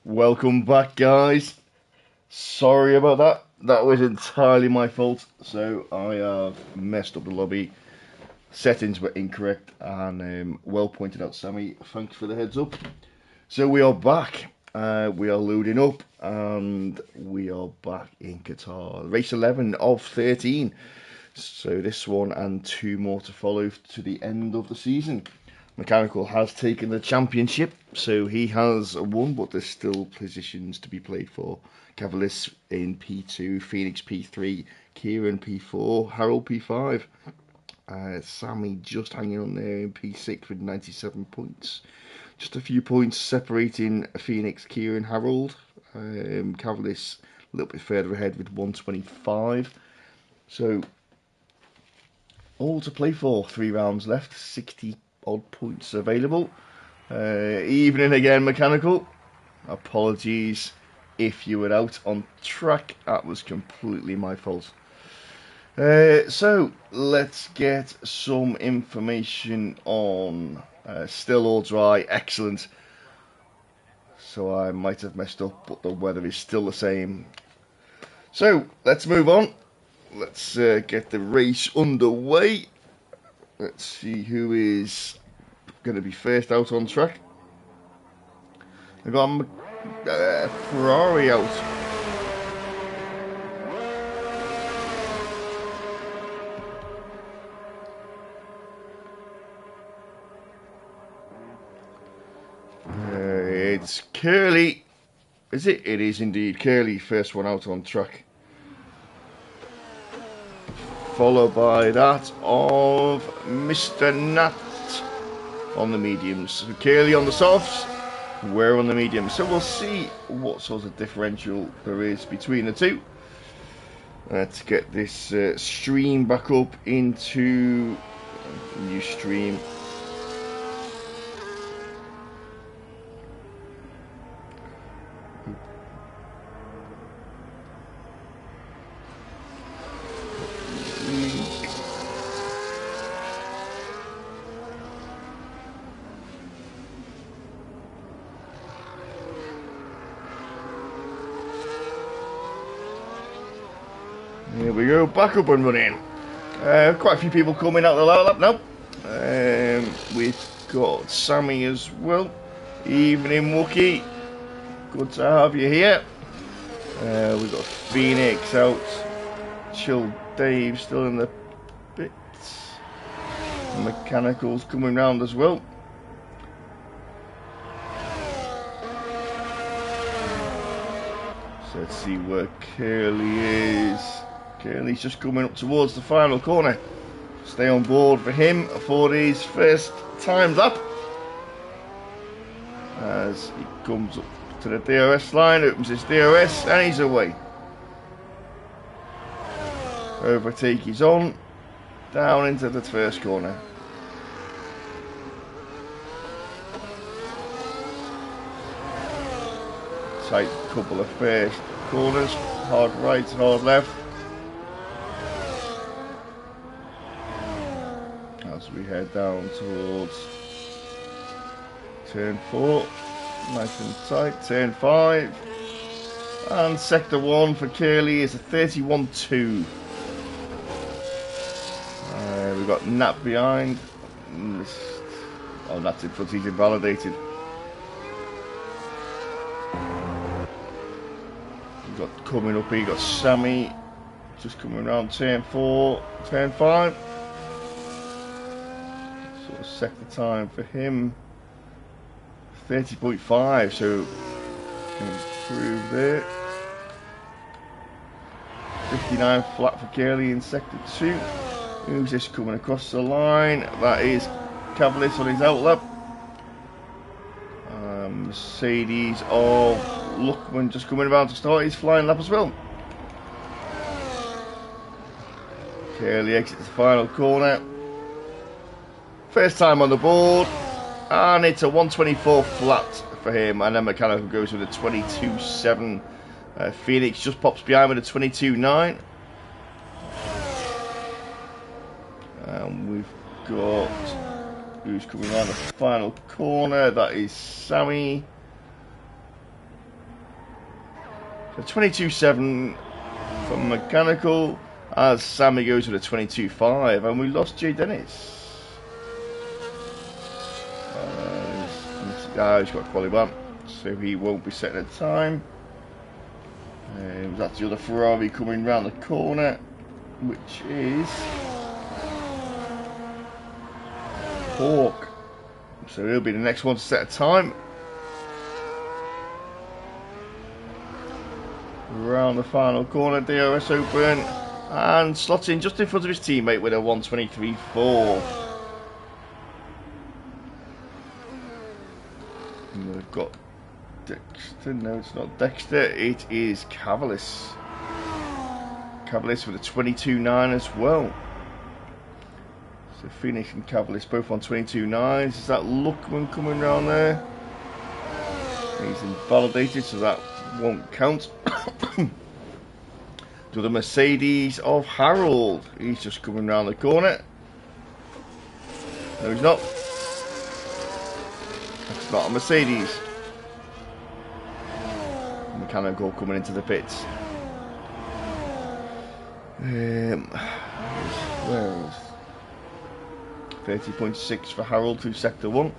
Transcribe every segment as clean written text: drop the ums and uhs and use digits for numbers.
Welcome back, guys. Sorry about that. That was entirely my fault. So I have messed up the lobby. Settings were incorrect, and well pointed out, Sammy. Thanks for the heads up. So we are back. We are loading up, and we are back in Qatar. Race 11 of 13. So this one and two more to follow to the end of the season. Mechanical has taken the championship, so he has won, but there's still positions to be played for. Cavalis in P2, Phoenix P3, Kieran P4, Harold P5. Sammy just hanging on there in P6 with 97 points. Just a few points separating Phoenix, Kieran, Harold. Cavalis a little bit further ahead with 125. So all to play for. 3 rounds left, 60 odd points available. Evening again, Mechanical. Apologies if you were out on track. That was completely my fault. So let's get some information on still all dry. Excellent. So I might have messed up, but the weather is still the same. So let's move on. Let's get the race underway. Let's see who is going to be first out on track. I've got Ferrari out. It's Curly. Is it? It is indeed. Curly, first one out on track. Followed by that of Mr. Nat on the mediums. So Curly on the softs, we're on the mediums. So we'll see what sort of differential there is between the two. Let's get this stream back up into new stream. Here we go, back up and running. Quite a few people coming out the lap now. We've got Sammy as well. Evening, Wookie. Good to have you here. We've got Phoenix out. Chill Dave still in the bits. Mechanicals coming round as well. So let's see where Curly is. Curly's just coming up towards the final corner. Stay on board for him for his first time lap. As he comes up to the DRS line, opens his DRS, and he's away. Overtake is on, down into the first corner. Tight couple of first corners, hard right, hard left. As we head down towards turn 4, nice and tight, turn 5, and sector 1 for Curly is a 31.2. We've got Nat behind. Oh, Nat's in front, he's invalidated. We've got coming up here, got Sammy just coming around turn 4, turn 5. Sort of sector time for him 30.5, so improve there. 59 flat for Curly in sector 2. Who's this coming across the line? That is Cavalis on his outlap. Mercedes of Luckman just coming around to start his flying lap as well. Curly exits the final corner. First time on the board, and it's a 124 flat for him, and then Mechanical goes with a 22.7. Phoenix just pops behind with a 22.9. And we've got who's coming around the final corner. That is Sammy. The 22.7 from mechanical, as Sammy goes with a 22.5, and we lost Jay Dennis. He's got a quality bump, so he won't be setting a time. That's the other Ferrari coming round the corner, which is Hawk. So he'll be the next one to set a time. Around the final corner, DRS open, and slots in just in front of his teammate with a 1:23.4. And we've got Dexter. No, it's not Dexter. It is Cavalis. Cavalis with a 22.9 as well. So Phoenix and Cavalis both on 22.9s. Is that Luckman coming round there? He's invalidated, so that won't count. To the Mercedes of Harold. He's just coming round the corner. No, he's not. It's not a Mercedes. Mechanical coming into the pits. Where is 30.6 for Harold to sector 1.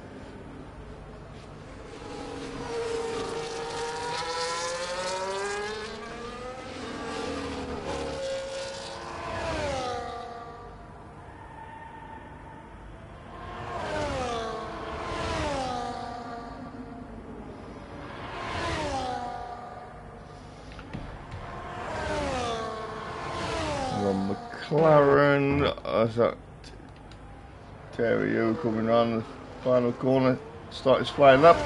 McLaren, is that Terrio coming around the final corner, start his flying lap.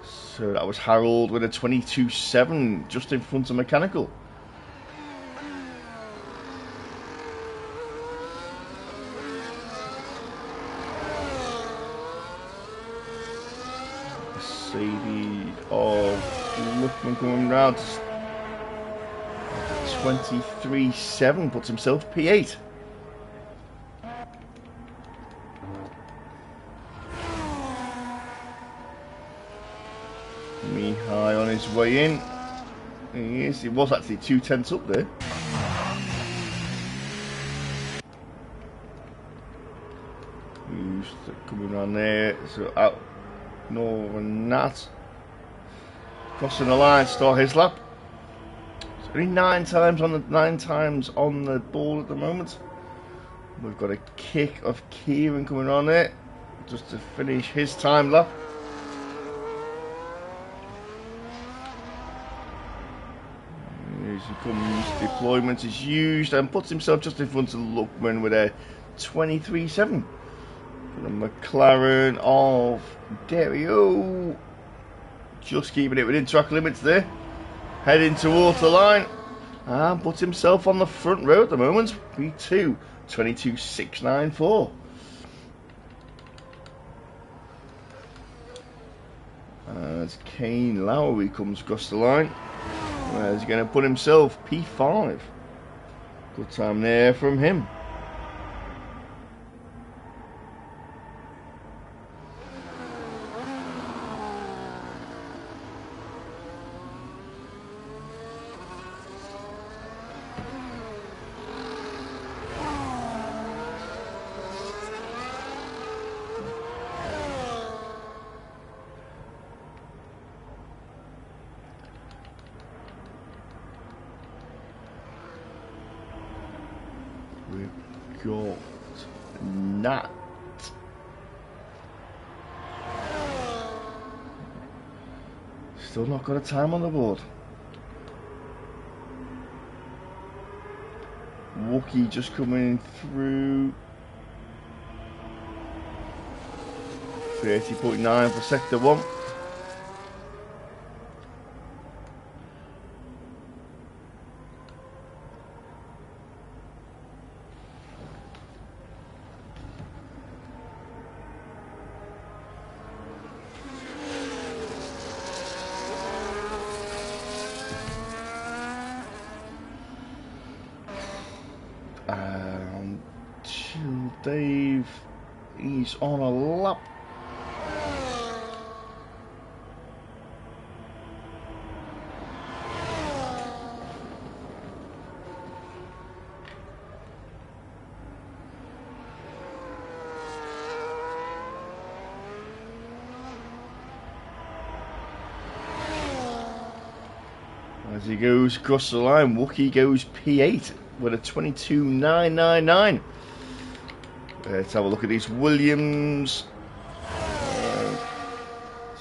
So that was Harold with a 22.7 just in front of mechanical. Mercedes of Luckman coming round. 23.7 puts himself P8. Mihai on his way in. He is. He was actually 2/10 up there. Who's coming around there? So out Northern Nat. Crossing the line, start his lap. Only 9 times on the ball at the moment. We've got a kick of Kieran coming on there just to finish his time lap. Here he comes, deployment is used and puts himself just in front of Luckman with a 23.7. The McLaren of Dario just keeping it within track limits there. Heading towards the line and puts himself on the front row at the moment. P2, 22.694. As Kane Lowry comes across the line, he's going to put himself P5. Good time there from him. We've got Nat. Still not got a time on the board. Wookie just coming through. 30.9 for sector 1. Dave, he's on a lap. As he goes across the line, Wookie goes P8 with a 22.999. Let's have a look at these Williams.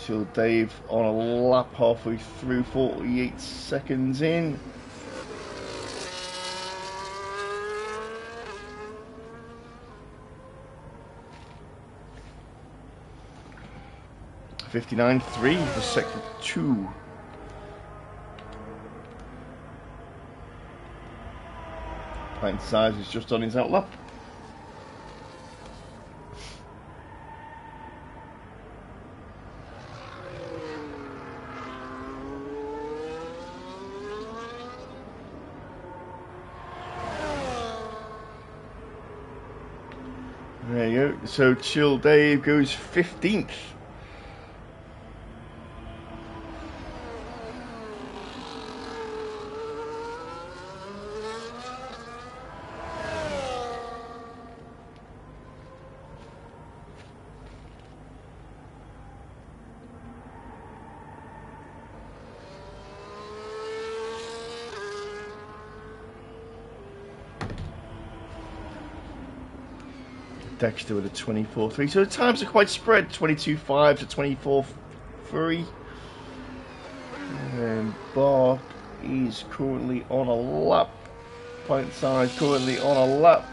Chill Dave on a lap halfway through, 48 seconds in. $59.3 for sector 2. Pint size is just on his outlap. There you go. So Chill Dave goes 15th. Dexter with a 24.3. So the times are quite spread, 22.5 to 24.3. And Bark is currently on a lap. Pint size currently on a lap.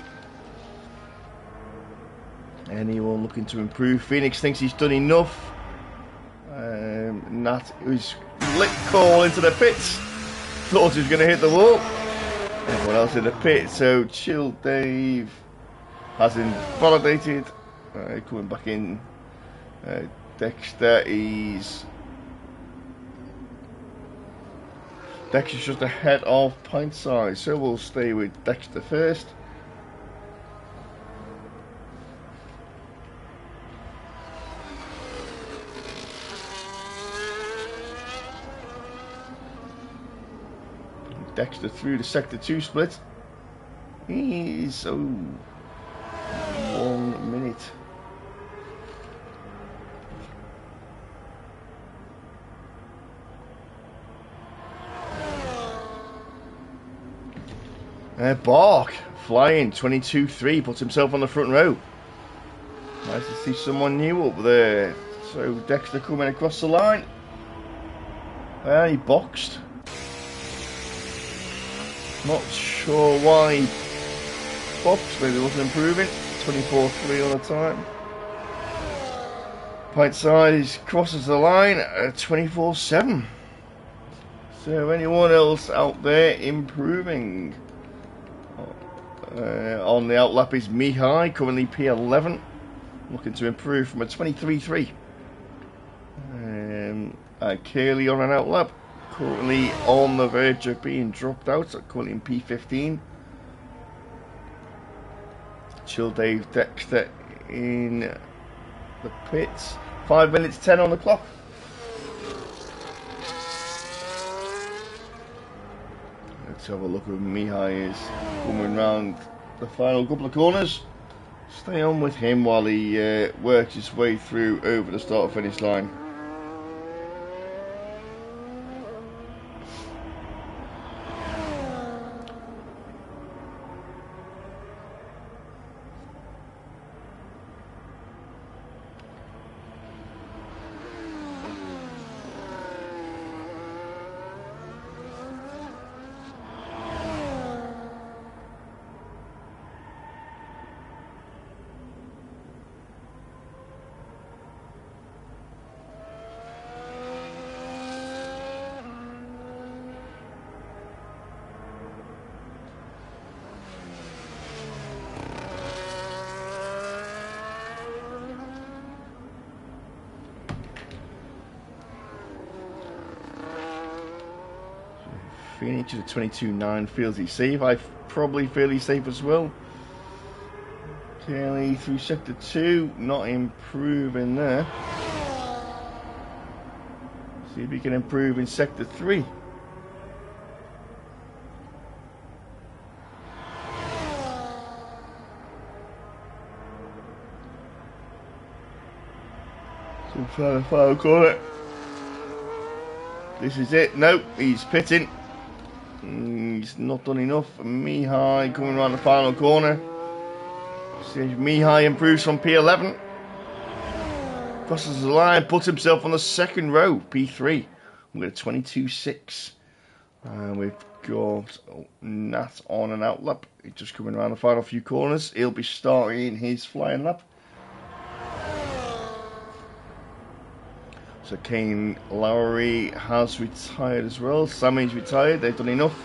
Anyone looking to improve? Phoenix thinks he's done enough. Nat was lick call into the pits. Thought he was going to hit the wall. Everyone else in the pit. So Chill Dave hasn't validated. Coming back in. Dexter Dexter's just ahead of Pint Size, so we'll stay with Dexter first. Dexter through the sector 2 split. He's 1 minute. Bark flying 22.3, puts himself on the front row. Nice to see someone new up there. So Dexter coming across the line. He boxed. Not sure why he boxed, maybe he wasn't improving. 24.3 on the time. Pint size crosses the line at 24.7. So anyone else out there improving? On the outlap is Mihai, currently P11, looking to improve from a 23.3. Curly on an outlap, currently on the verge of being dropped out, so currently in P15. Chill Dave Dexter in the pits, 5 minutes 10 on the clock. Let's have a look at Mihai is coming round the final couple of corners. Stay on with him while he works his way through over the start finish line. Phoenix at 22.9 feels he's safe. I probably feel he's safe as well. Kelly through sector 2, not improving there. See if he can improve in sector 3. So final corner. This is it. Nope, he's pitting. He's not done enough. Mihai coming around the final corner. See, Mihai improves from P11. Crosses the line, puts himself on the second row, P3. We've got a 22.6. And we've got Nat on an out lap. He's just coming around the final few corners. He'll be starting his flying lap. So Kane Lowry has retired as well. Sammy's retired. They've done enough.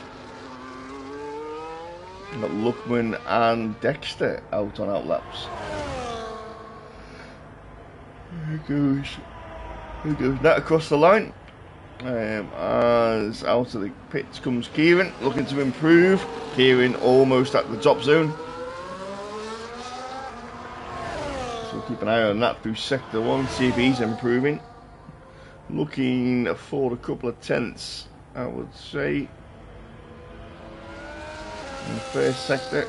We've got Luckman and Dexter out on out laps. Here goes Nat across the line. As out of the pits comes Kieran, looking to improve. Kieran almost at the drop zone. So we'll keep an eye on that through sector 1, see if he's improving. Looking for a couple of tenths, I would say, in the first sector.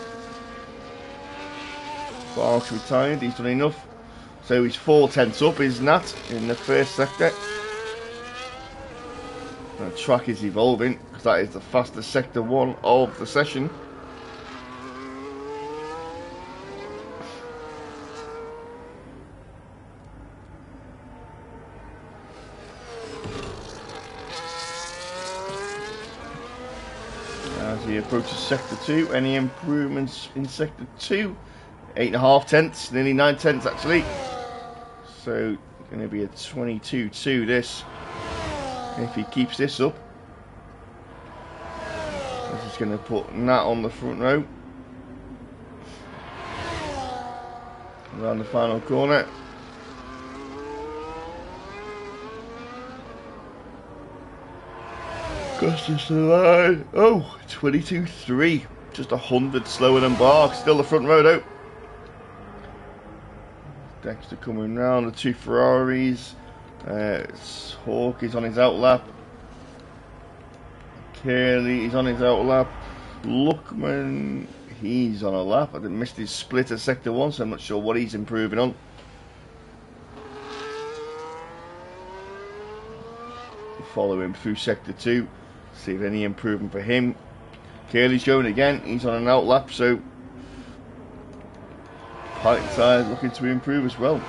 Barks retired, he's done enough. So he's 4 tenths up, is Nat, in the first sector. The track is evolving because that is the fastest sector 1 of the session. As he approaches sector 2, any improvements in sector 2? 8.5 tenths, nearly 9 tenths actually. So going to be a 22.2 this. If he keeps this up, this is going to put Nat on the front row. Around the final corner. Crosses the line. Oh, 22.3. Just 100 slower than Bark. Still the front row though. Dexter coming round, the 2 Ferraris. Hawk is on his out lap. Curly is on his out lap. Luckman, he's on a lap. I missed his split at sector 1, so I'm not sure what he's improving on. Follow him through sector 2, see if any improvement for him. Curly's going again, he's on an out lap, so Pike side looking to improve as well.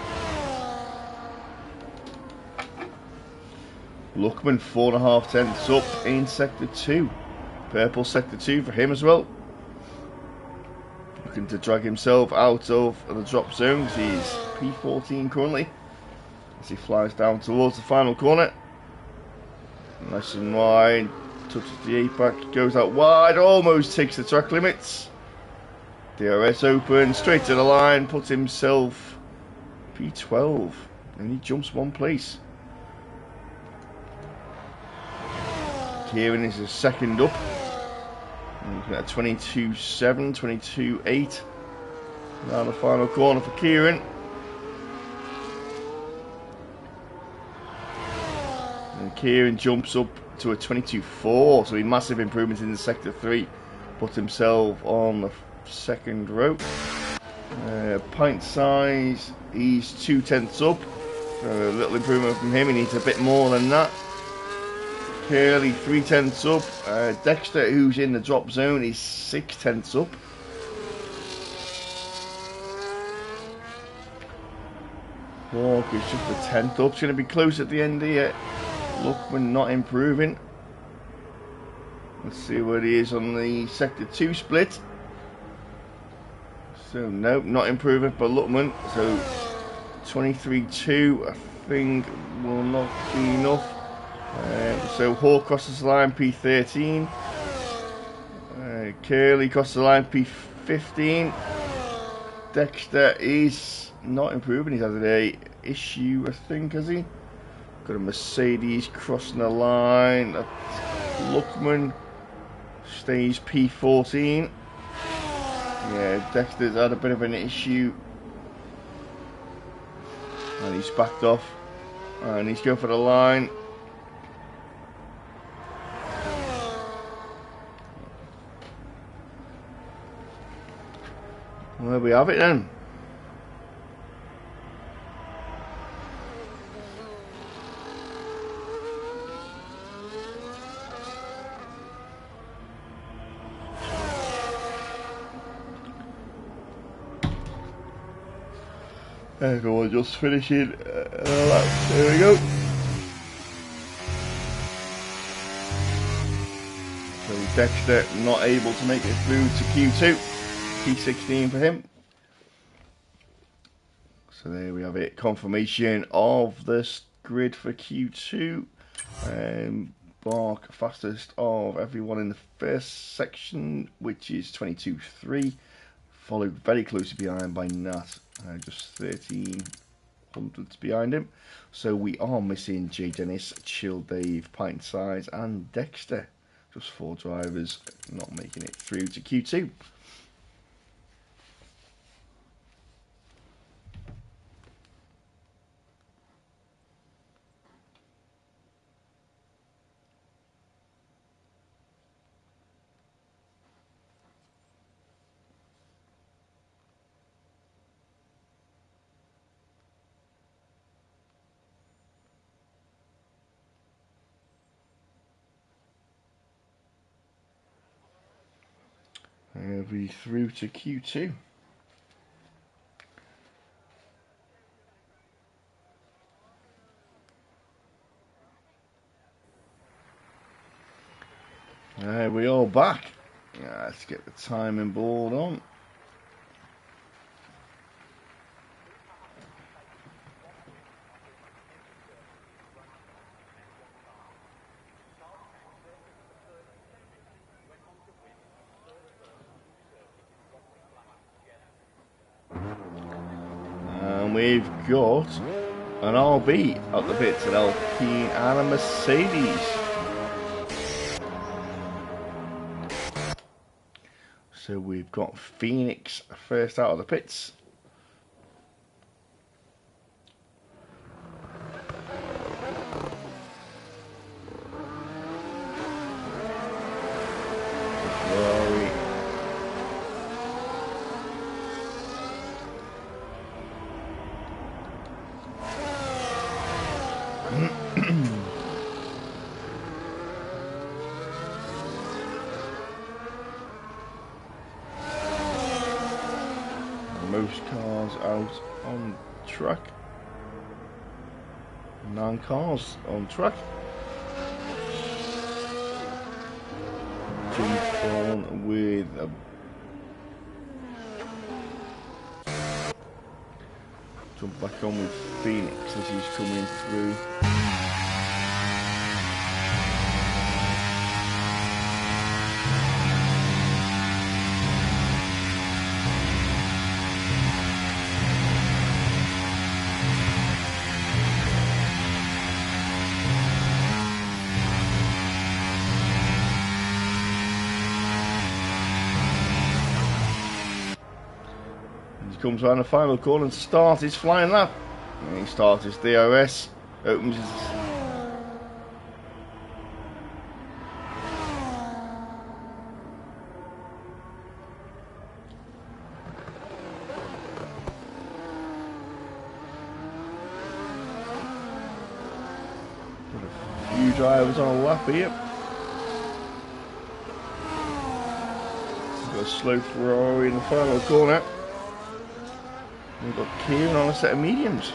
Luckman 4.5 tenths up in sector 2. Purple sector 2 for him as well. Looking to drag himself out of the drop zone. He's P14 currently as he flies down towards the final corner. Nice and wide, touches the apex, goes out wide, almost takes the track limits. DRS open, straight to the line, puts himself P12 and he jumps 1 place. Kieran is a second up. Looking at a 22.7, 22.8. Now the final corner for Kieran. And Kieran jumps up to a 22.4, so he massive improvements in the sector 3. Put himself on the second row. Pint size, he's 2 tenths up. So a little improvement from him, he needs a bit more than that. Curly 3 tenths up. Dexter, who's in the drop zone, is 6 tenths up. Walk is just a tenth up. It's going to be close at the end here. Luckman not improving. Let's see where he is on the sector 2 split. So no, not improving for Luckman. So 23.2 I think will not be enough. So Hawk crosses the line P13. Curly crosses the line P15. Dexter is not improving. He's had an issue, I think, has he? Got a Mercedes crossing the line. That's Luckman. Stays P14. Yeah, Dexter's had a bit of an issue. And he's backed off. And he's going for the line. Well, there we have it then. Everyone just finishing laps. There we go. So Dexter not able to make it through to Q2. P16 for him. So there we have it. Confirmation of this grid for Q2. Bark fastest of everyone in the first section, which is 22.3. Followed very closely behind by Nat, just 13 hundredths behind him. So we are missing Jay Dennis, Chill Dave, Pint Size, and Dexter. Just 4 drivers not making it through to Q2. We through to Q2. We all back. Let's get the timing board on. And we've got an RB at the pits, an Alpine and a Mercedes. So we've got Phoenix first out of the pits. Most cars out on track. 9 cars on track. Jump on with a jump back on with Phoenix as he's coming through. Comes around the final corner and starts his flying lap. And he starts his DRS, opens his got a few drivers on a lap here. We've got a slow Ferrari in the final corner. We've got Kieran on a set of mediums.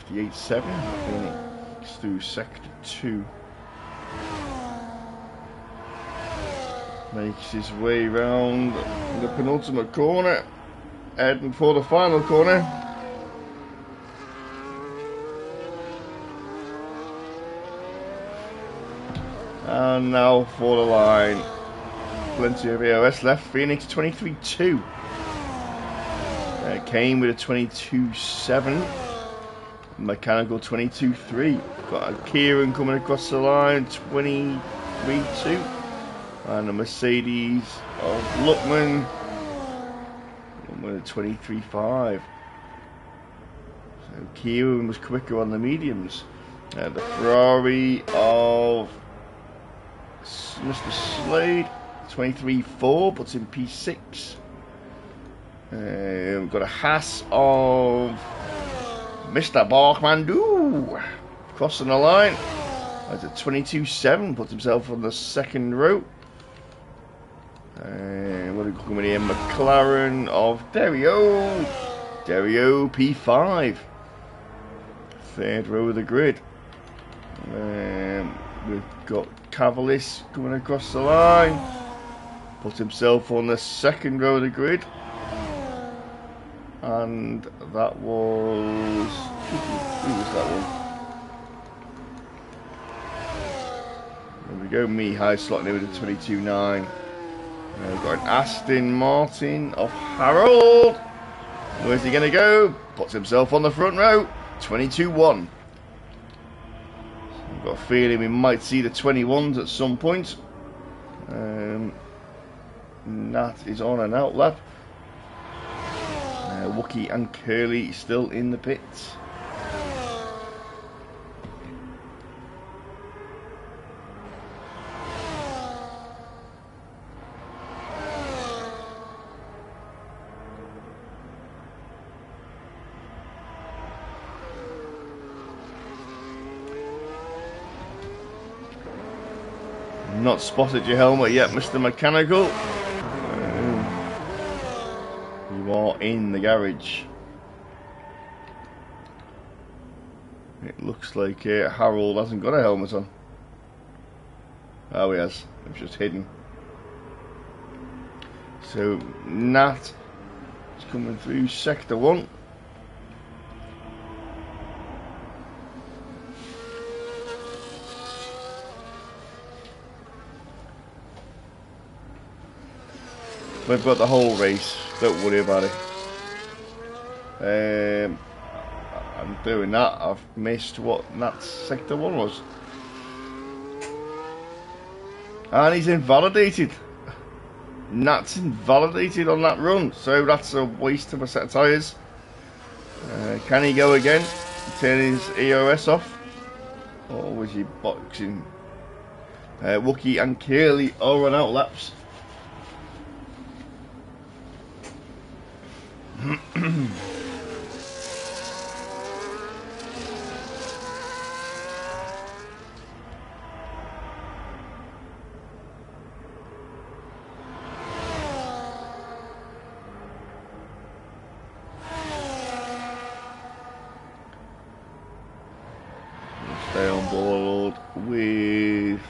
.58.7, Phoenix through sector 2. Makes his way round the penultimate corner, heading for the final corner. And now for the line. Plenty of EOS left. Phoenix 23.2. Kane with a 22.7. Mechanical 22.3. Got a Kieran coming across the line 23.2. And a Mercedes of Luckman with a 23.5. So Kieran was quicker on the mediums. The Ferrari of Mr. Slade, 23.4, puts in P6. We've got a Haas of Mr. Barkmandu crossing the line. That's a 22.7, puts himself on the second row. What are we coming here? McLaren of Dario P5, third row of the grid. We've got Cavalis coming across the line, put himself on the second row of the grid, and that was who was that one? There we go, Mihai slotting in with a 22.9. We've got an Aston Martin of Harold. Where's he going to go? Puts himself on the front row, 22.1. I've got a feeling we might see the 21s at some point. Nat is on an outlap. Wookie and Curly still in the pits. Not spotted your helmet yet, Mr. Mechanical. You are in the garage. It looks like Harold hasn't got a helmet on. Oh, he has. It's just hidden. So Nat is coming through sector 1. We've got the whole race, don't worry about it. I'm doing that. I've missed what Nat's sector 1 was. And he's invalidated. Nat's invalidated on that run, so that's a waste of a set of tyres. Can he go again? Turn his EOS off? Or was he boxing? Wookie and Curly are on out laps. Stay on board with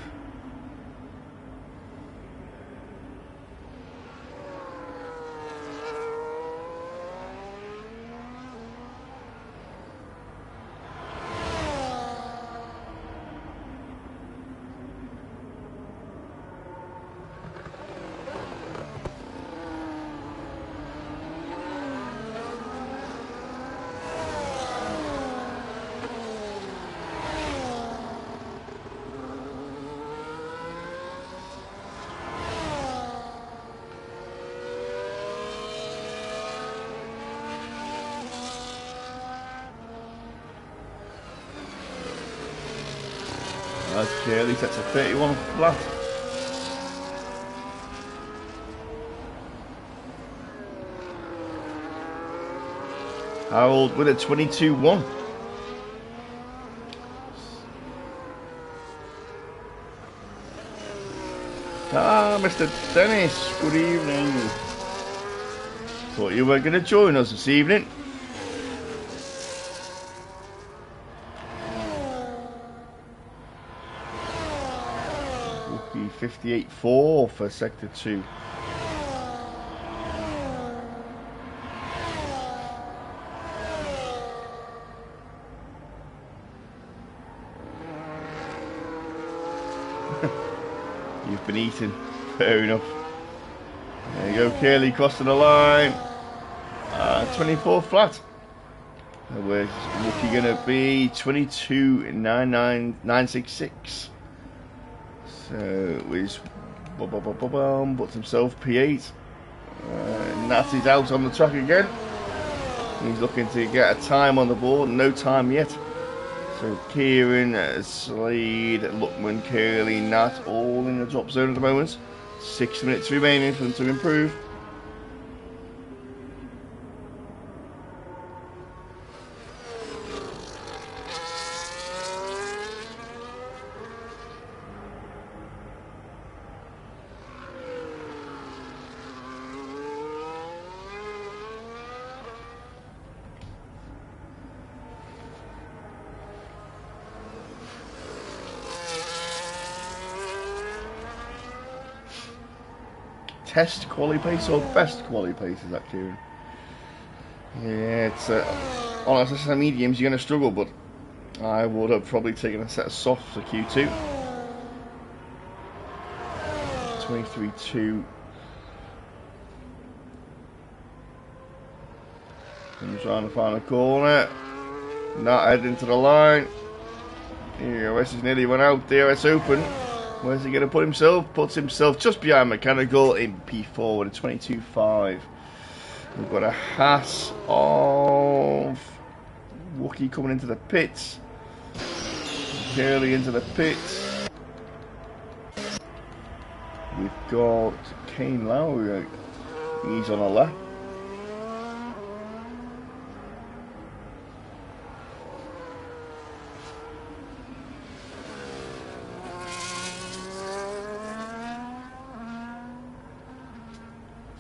okay, at least that's a 31 flat. Harold with a 22.1. Ah, Mr. Dennis, good evening. Thought you were going to join us this evening. 58.4 for sector 2. You've been eaten. Fair enough. There you go, Curly crossing the line. 24 flat. Where's Wookie going to be? 22.966. So he's puts himself P8. Nat is out on the track again. He's looking to get a time on the board. No time yet. So Kieran, Slade, Luckman, Curly, Nat, all in the drop zone at the moment. 6 minutes remaining for them to improve. Test quali pace or best quali pace is that, Kieran? Yeah, it's on a set of mediums you're going to struggle, but I would have probably taken a set of softs for Q2. 23.2. Comes around the final corner. Not heading into the line. DRS is nearly run out. DRS open. Where's he going to put himself? Puts himself just behind Mechanical in P4 with a 22.5. We've got a Haas of Wookie coming into the pits. Curly into the pits. We've got Kane Lowry. He's on a lap.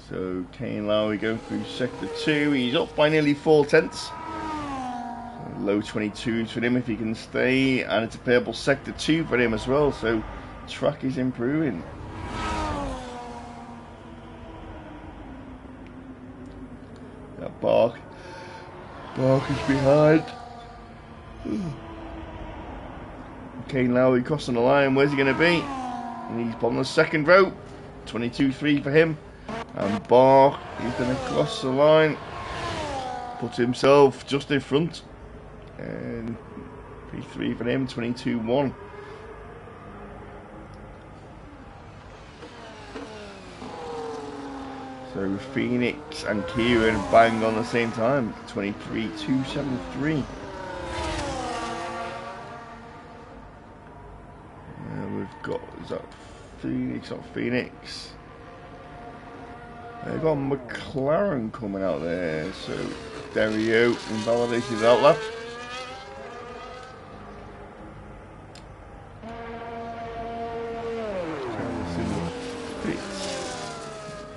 So Kane Lowry going through sector 2, he's up by nearly 4 tenths. Low 22s for him if he can stay, and it's a payable sector 2 for him as well, so track is improving. That Bark is behind. Kane Lowry crossing the line, where's he going to be? And he's on the second row, 22.3 for him. And Bark, he's going to cross the line, put himself just in front, and P3 for him, 22.1. So Phoenix and Kieran bang on the same time, 23.273. We've got, is that Phoenix, not Phoenix? They've got McLaren coming out there, so Dario invalidated that lap.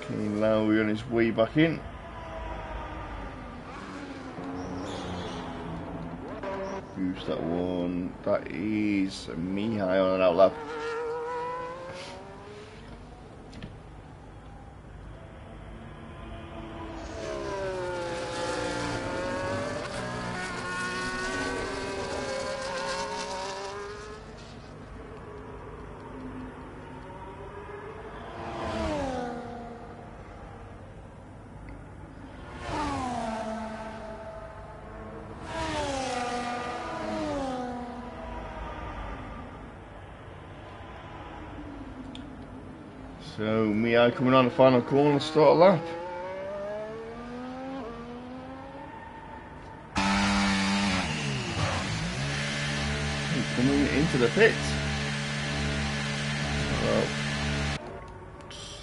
Kane Lowry on his way back in. Who's that one? That is Mihai on an out lap. So Mihai coming on the final corner to start a lap. He's coming into the pit. Well,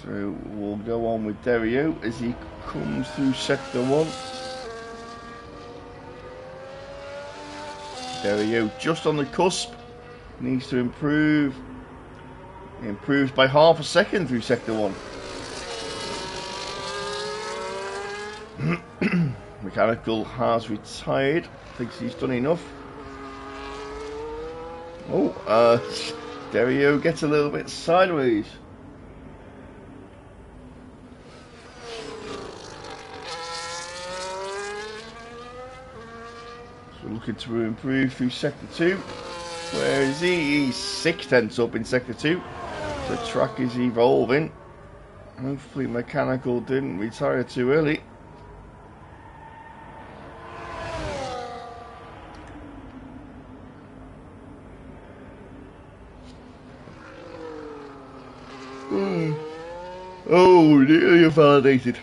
so we'll go on with Dario as he comes through sector 1. Dario just on the cusp, needs to improve. Improves by half a second through sector 1. Mechanical has retired, thinks he's done enough. Oh, Dario gets a little bit sideways. So looking to improve through sector 2. Where is he? He's 6 tenths up in sector 2. The track is evolving. Hopefully Mechanical didn't retire too early. Oh, nearly invalidated.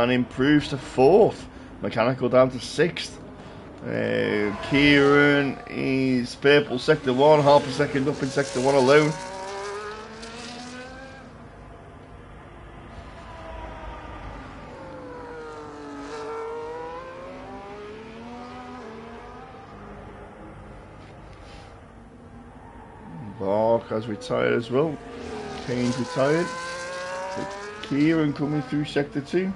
and improves to 4th. Mechanical down to 6th. Kieran is purple sector 1, half a second up in sector 1 alone. Bark has retired as well. Kane's retired. So Kieran coming through sector 2.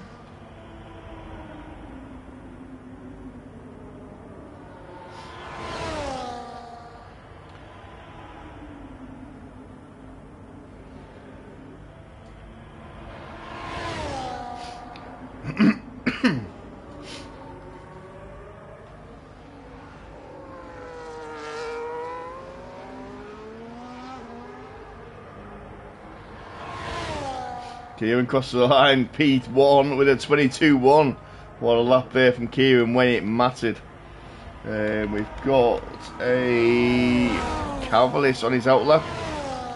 Kieran crosses the line, P1 with a 22-1. What a lap there from Kieran when it mattered. We've got a Cavalis on his outlap.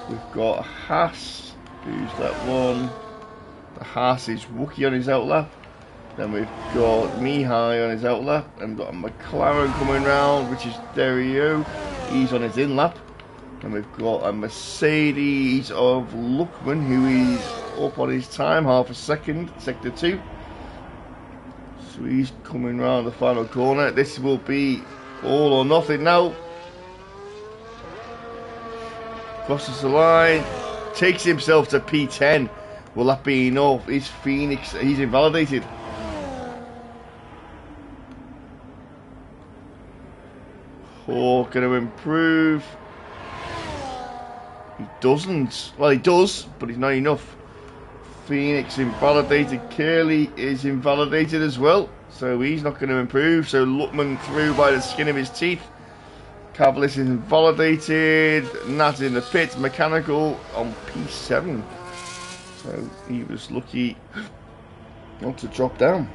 We've got Haas, who's that one? The Haas is Wookie on his outlap. Then we've got Mihai on his outlap. And we've got a McLaren coming round, which is Derio. He's on his in-lap. And we've got a Mercedes of Luckman, who is up on his time, half a second, sector 2. So he's coming round the final corner. This will be all or nothing now. Crosses the line, takes himself to P10. Will that be enough? Is Phoenix, he's invalidated. Hawk going to improve. He doesn't. Well, he does, but he's not enough. Phoenix invalidated. Curly is invalidated as well, so he's not going to improve. So Luckman through by the skin of his teeth. Cavalis is invalidated. Nat in the pit. Mechanical on P7. So he was lucky not to drop down.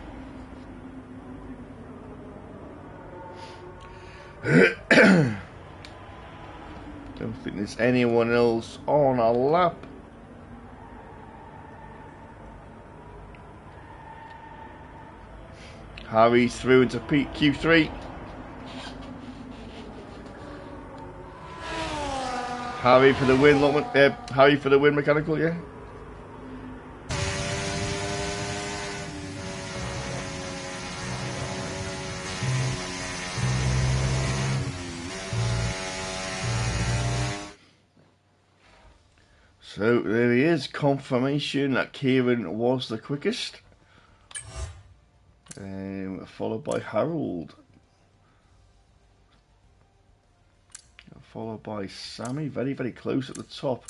Don't think there's anyone else on our lap. Harry's through into Q3. Harry for the win, Harry for the win, Mechanical, yeah. So there he is, confirmation that Kieran was the quickest. Followed by Harold. Followed by Sammy, very, very close at the top.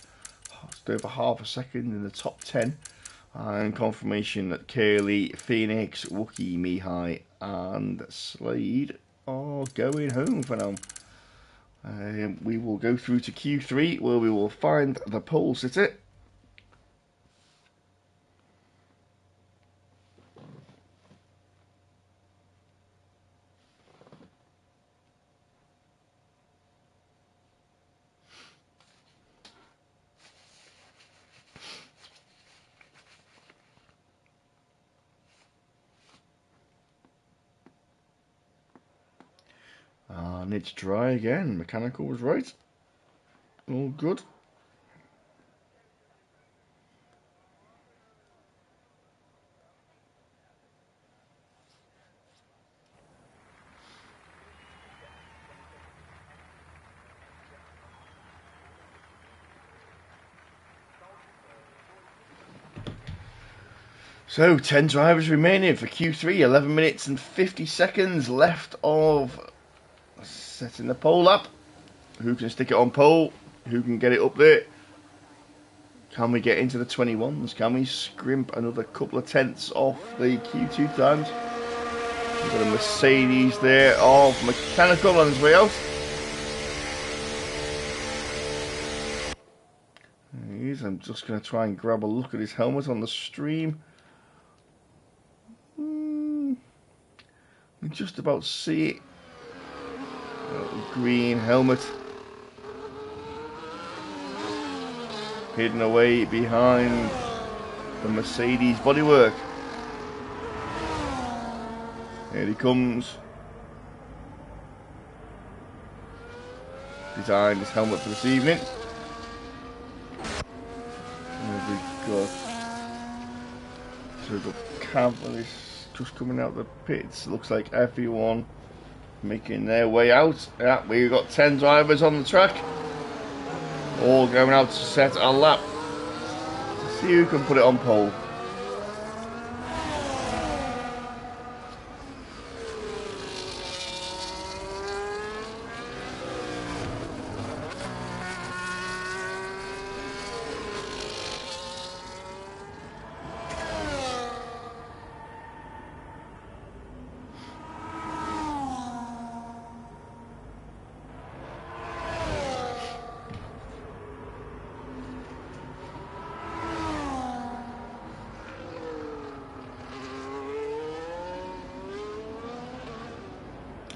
Just over half a second in the top 10. And confirmation that Curly, Phoenix, Wookie, Mihai and Slade are going home for now. We will go through to Q3 where we will find the pole sitter. And it's dry again. Mechanical was right. All good. So 10 drivers remaining for Q3. 11 minutes and 50 seconds left of setting the pole up. Who can stick it on pole? Who can get it up there? Can we get into the 21s? Can we scrimp another couple of tenths off the Q2 times? We've got a Mercedes there of Mechanical on his way out. I'm just going to try and grab a look at his helmet on the stream. You just about see it. Green helmet hidden away behind the Mercedes bodywork. Here he comes. Designed his helmet for this evening. And we've got Cavaliers just coming out the pits. Looks like everyone making their way out. Yeah, we've got 10 drivers on the track. All going out to set a lap. Let's see who can put it on pole.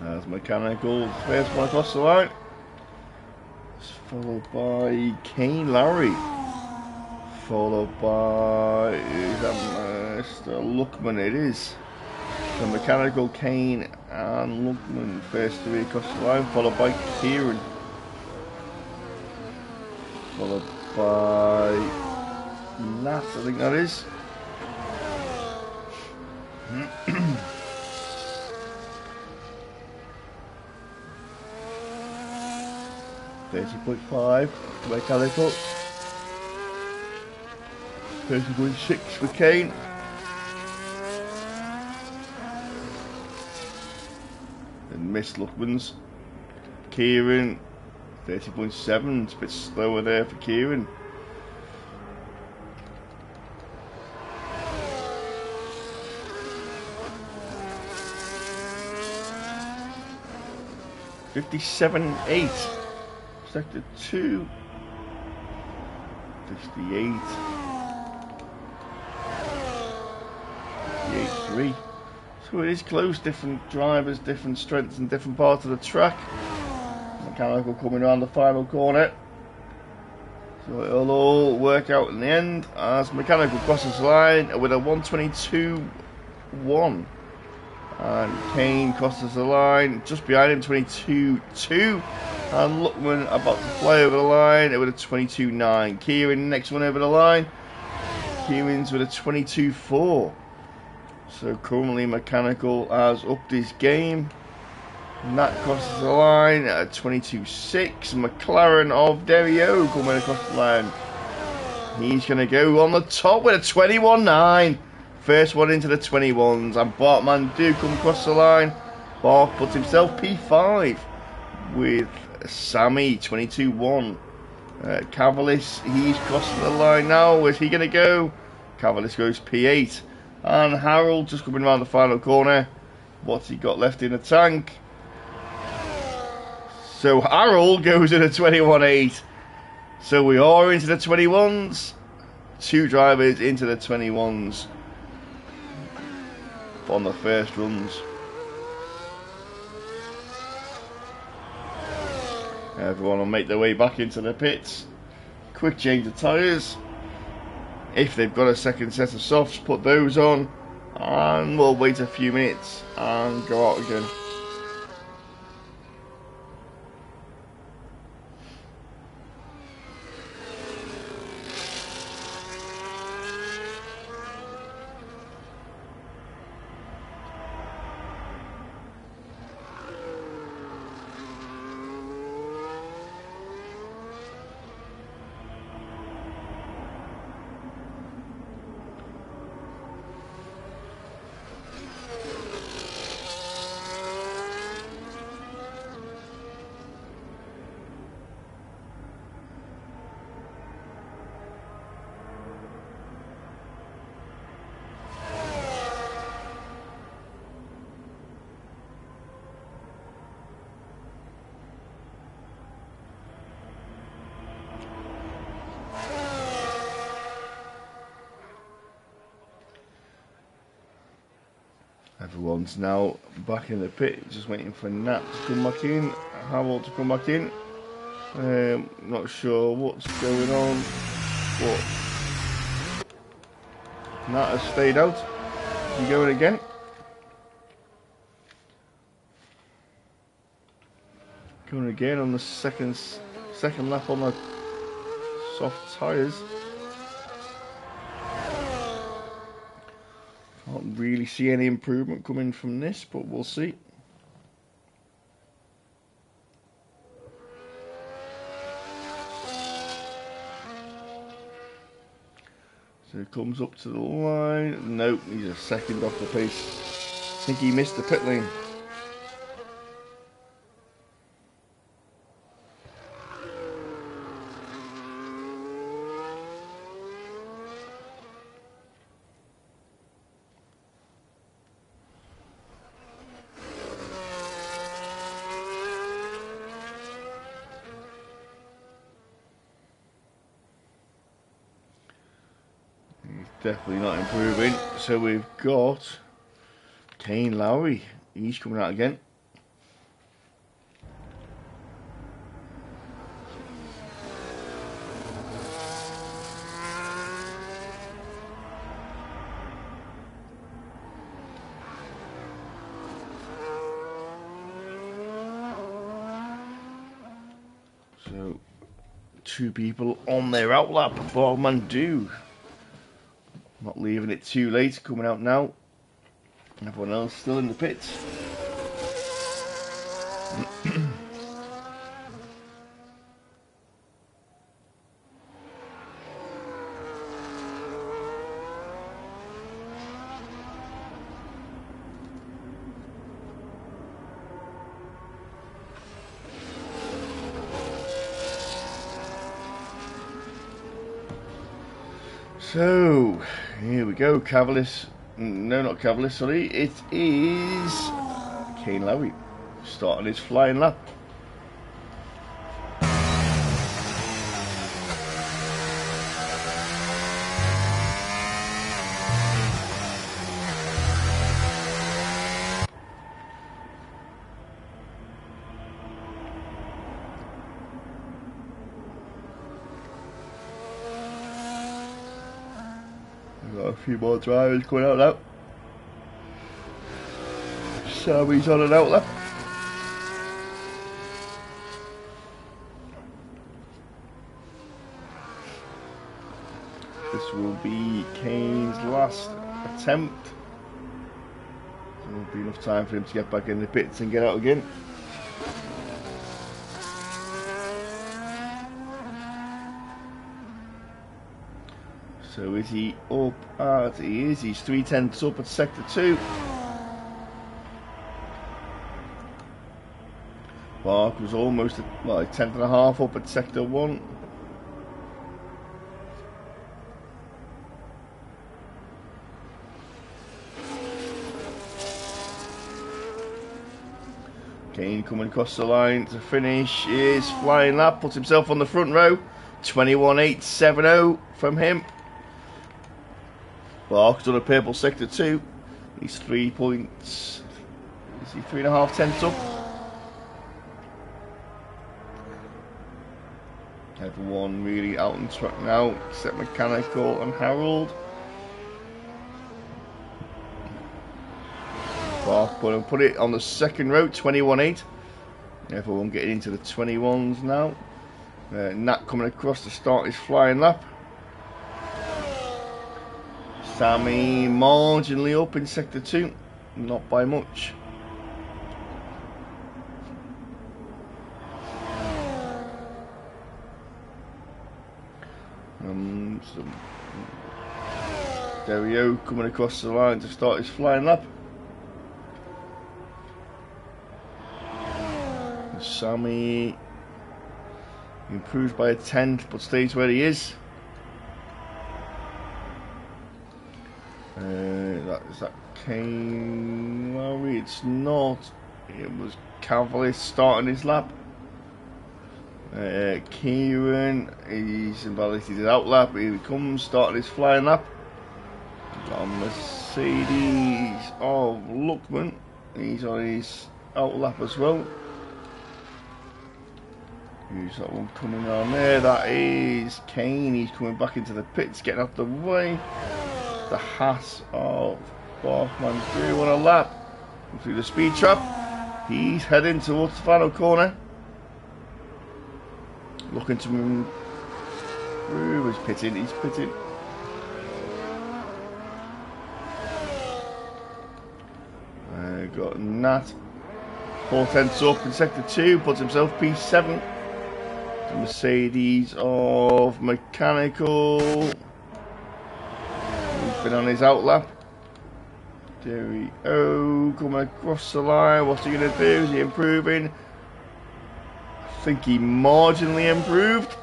As Mechanical, first one across the line. Followed by Kane Lowry. Followed by, is that Mr. Luckman? It is. So Mechanical, Kane and Luckman, first three across the line. Followed by Kieran. Followed by Nat, I think that is. 30.5 Mechanical. 30.6 for Kane. And Miss Luckman's. Kieran, 30.7. It's a bit slower there for Kieran. $57.8. Sector 2. 58. 58.3. So it is close, different drivers, different strengths and different parts of the track. Mechanical coming around the final corner. So it'll all work out in the end as Mechanical crosses the line with a 122.1. And Kane crosses the line just behind him, 22.2. And Luckman about to fly over the line with a 22.9. Kieran, next one over the line. Kieran's with a 22.4. So currently Mechanical has upped his game. Nat crosses the line at a 22.6. McLaren of Derio coming across the line. He's going to go on the top with a 21.9. First one into the 21s. And Bartman do come across the line. Bart puts himself P5 with Sammy 22.1. Cavalis, he's crossing the line now. Where's he going to go? Cavalis goes P8. And Harold just coming around the final corner. What's he got left in the tank? So Harold goes in a 21.8. So we are into the 21s. Two drivers into the 21s on the first runs. Everyone will make their way back into the pits. Quick change of tyres. If they've got a second set of softs, put those on. And we'll wait a few minutes and go out again. Everyone's now back in the pit, just waiting for Nat to come back in, Harold to come back in. Not sure what's going on, but Nat has stayed out. Is he going again? Going again on the second lap on the soft tyres. Can't really see any improvement coming from this, but we'll see. So he comes up to the line. Nope, he's a second off the pace. I think he missed the pit lane. Definitely not improving. So we've got Kane Lowry. He's coming out again. So 2 people on their outlap. Bogman do. Not leaving it too late, coming out now. Everyone else still in the pits. So, here we go, Cavalis. No, not Cavalis, sorry. It is Kane Lowry starting his flying lap. Got a few more drivers going out now. Sammy's on an outlap. This will be Kane's last attempt. There won't be enough time for him to get back in the pits and get out again. So is he up at, he is, he's 3/10 up at sector 2. Bark was almost at, well, a 10.5 up at sector 1. Kane coming across the line to finish his flying lap, puts himself on the front row. 21.870 from him. Bark's on a purple sector 2. He's 3 points. Is he 3.5 tenths up? Everyone really out on track now, except Mechanical and Harold. Bark put it on the second row, 21.8. Everyone getting into the 21s now. Nat coming across to start his flying lap. Sammy marginally up in sector 2, not by much. Dario coming across the line to start his flying lap. Sammy improves by a 10th but stays where he is. Is that Kane Lowry? It's not. It was Cavalis starting his lap. Kieran, he's invalidated his out lap. Here he comes, starting his flying lap. Got a Mercedes of Luckman. He's on his out lap as well. Who's that one coming on there? That is Kane. He's coming back into the pits, getting out the way. The Haas of Barkman through on a lap. Through the speed trap. He's heading towards the final corner. Looking to move. He's pitting. He's pitting. Got Nat. 4 tenths up in sector 2. Puts himself P7. The Mercedes of Mechanical. He's been on his outlap. There we go. Coming across the line. What's he going to do? Is he improving? I think he marginally improved.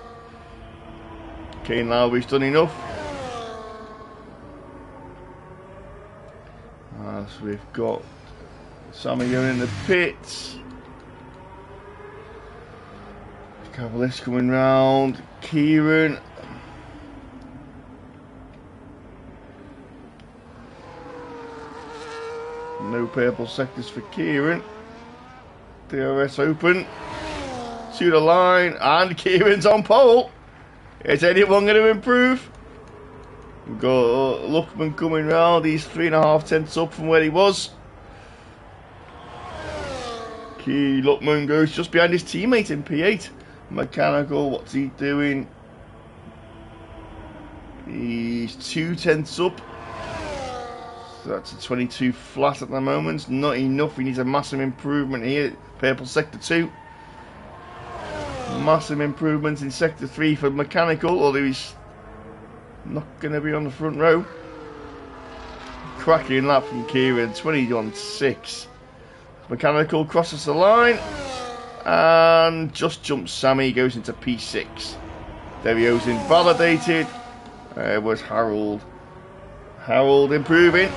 Kane Lowry's done enough. So we've got Sammy going in the pits. Cavaliers coming round. Kieran. No purple sectors for Kieran. DRS open. To the line. And Kieran's on pole. Is anyone going to improve? We've got Luckman coming round. He's 3.5 tenths up from where he was. Key Luckman goes just behind his teammate in P8. Mechanical, what's he doing? He's 2 tenths up. So that's a 22 flat at the moment. Not enough. He needs a massive improvement here. Purple sector 2. Massive improvements in sector 3 for Mechanical, although he's not going to be on the front row. Cracking lap from Kieran, 20-on-6. Mechanical crosses the line and just jumps Sammy, goes into P6. There he goes, invalidated. Was Harold. Harold improving.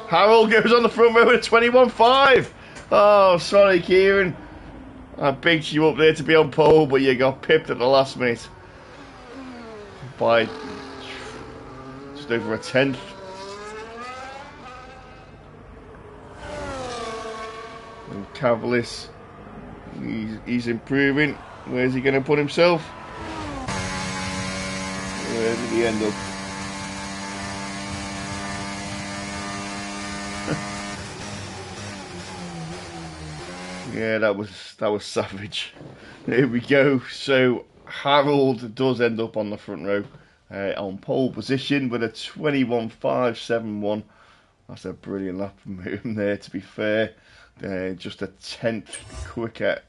Harold goes on the front row at 21.5. Oh, sorry, Kieran. I picked you up there to be on pole, but you got pipped at the last minute by just over a tenth. And Cavalis, he's improving. Where's he going to put himself? Where did he end up? Yeah, that was savage. There we go. So Harold does end up on the front row on pole position with a 21.571. That's a brilliant lap from him there, to be fair. Just a tenth quicker,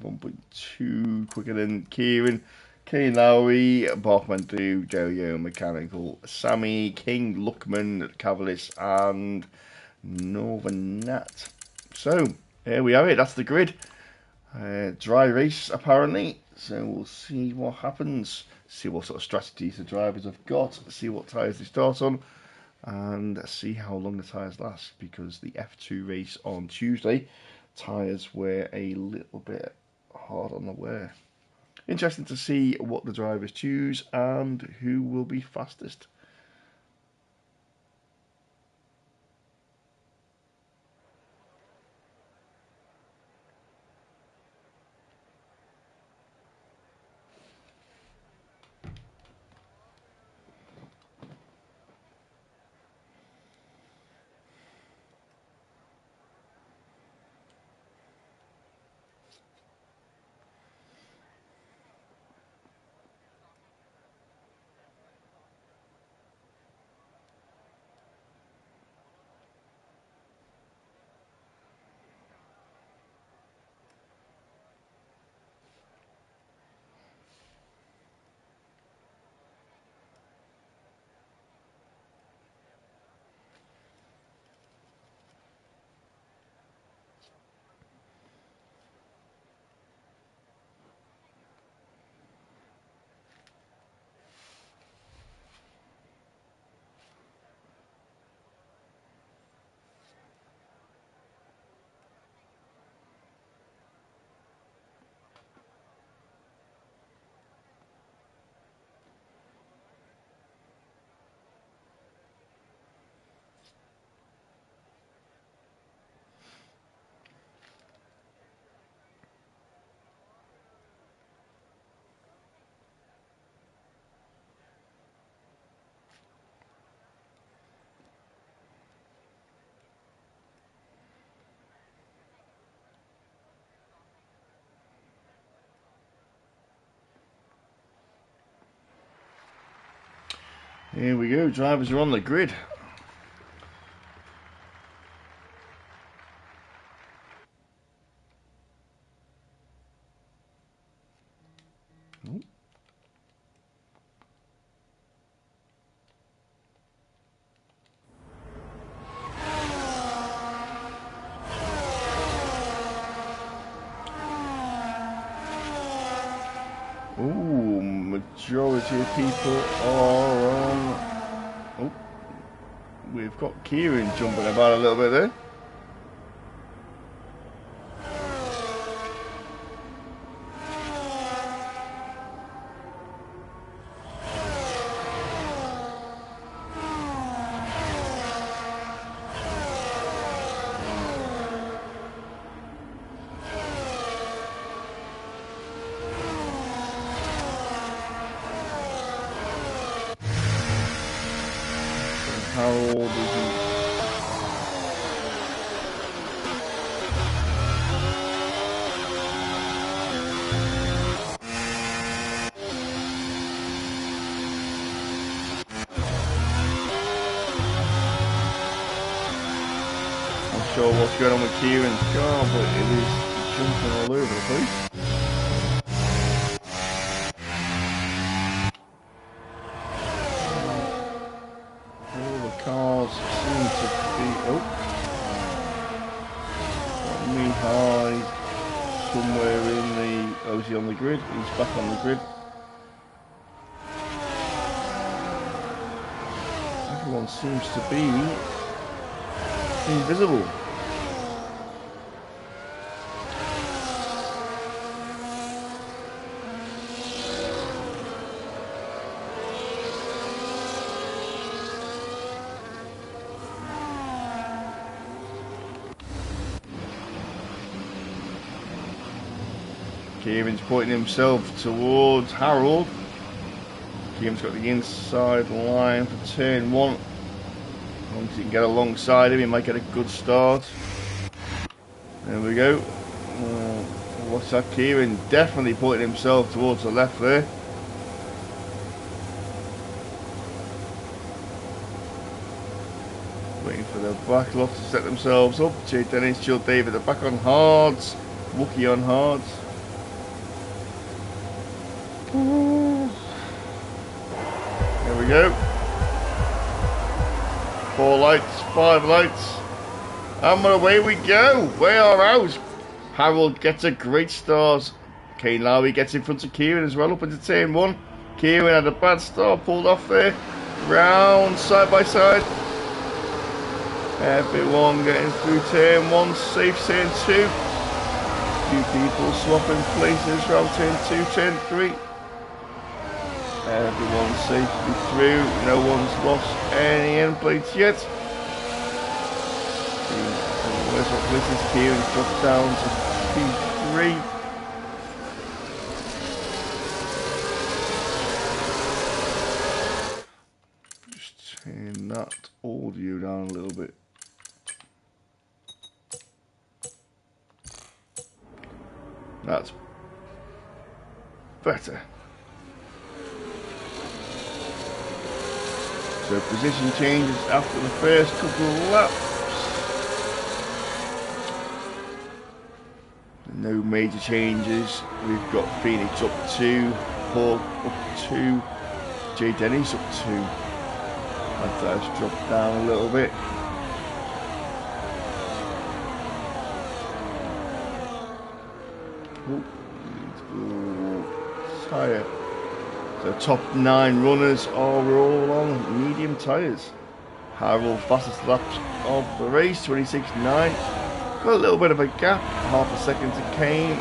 1.2 quicker than Kieran. Kane Lowry, Bachman Do, Joe Mechanical, Sammy, King, Luckman, Cavalis, and Northern Nat. So, here we have it, that's the grid. Dry race, apparently. So, we'll see what happens. See what sort of strategies the drivers have got. See what tyres they start on. And see how long the tyres last. Because the F2 race on Tuesday, tyres were a little bit hard on the wear. Interesting to see what the drivers choose and who will be fastest. Here we go, drivers are on the grid. Ooh, majority of people are on. Oh, we've got Kieran jumping about a little bit there. Harold isn't. Not sure what's going on with Kieran's car, but it is jumping all over the place. All the cars seem to be. Oh, Mihai somewhere in the. Oh, is he on the grid? He's back on the grid. Everyone seems to be invisible. Kieran's pointing himself towards Harold. Kieran's got the inside line for turn 1. As long as he can get alongside him, he might get a good start. There we go. What's that? Kieran definitely pointing himself towards the left there. Waiting for the back lot to set themselves up. Jay Dennis, Jill David, they're back on hards. Wookie on hards. There we go. 4 lights, 5 lights. And away we go. We are out. Harold gets a great start. Kane Lowry gets in front of Kieran as well up into turn 1. Kieran had a bad start, pulled off there. Round side by side. Everyone getting through turn 1, safe turn 2. Few people swapping places around turn 2, turn 3. Everyone's safely through, no one's lost any end plates yet. Where's what places? Kieran's dropped down to P3. Just turn that audio down a little bit. That's better. So position changes after the first couple of laps. No major changes. We've got Phoenix up 2, Paul up 2, Jay Dennis up 2. That's dropped down a little bit. Tyre. The top 9 runners are all on medium tyres. Harold fastest laps of the race, 26.9. Got a little bit of a gap, half a second to Kane,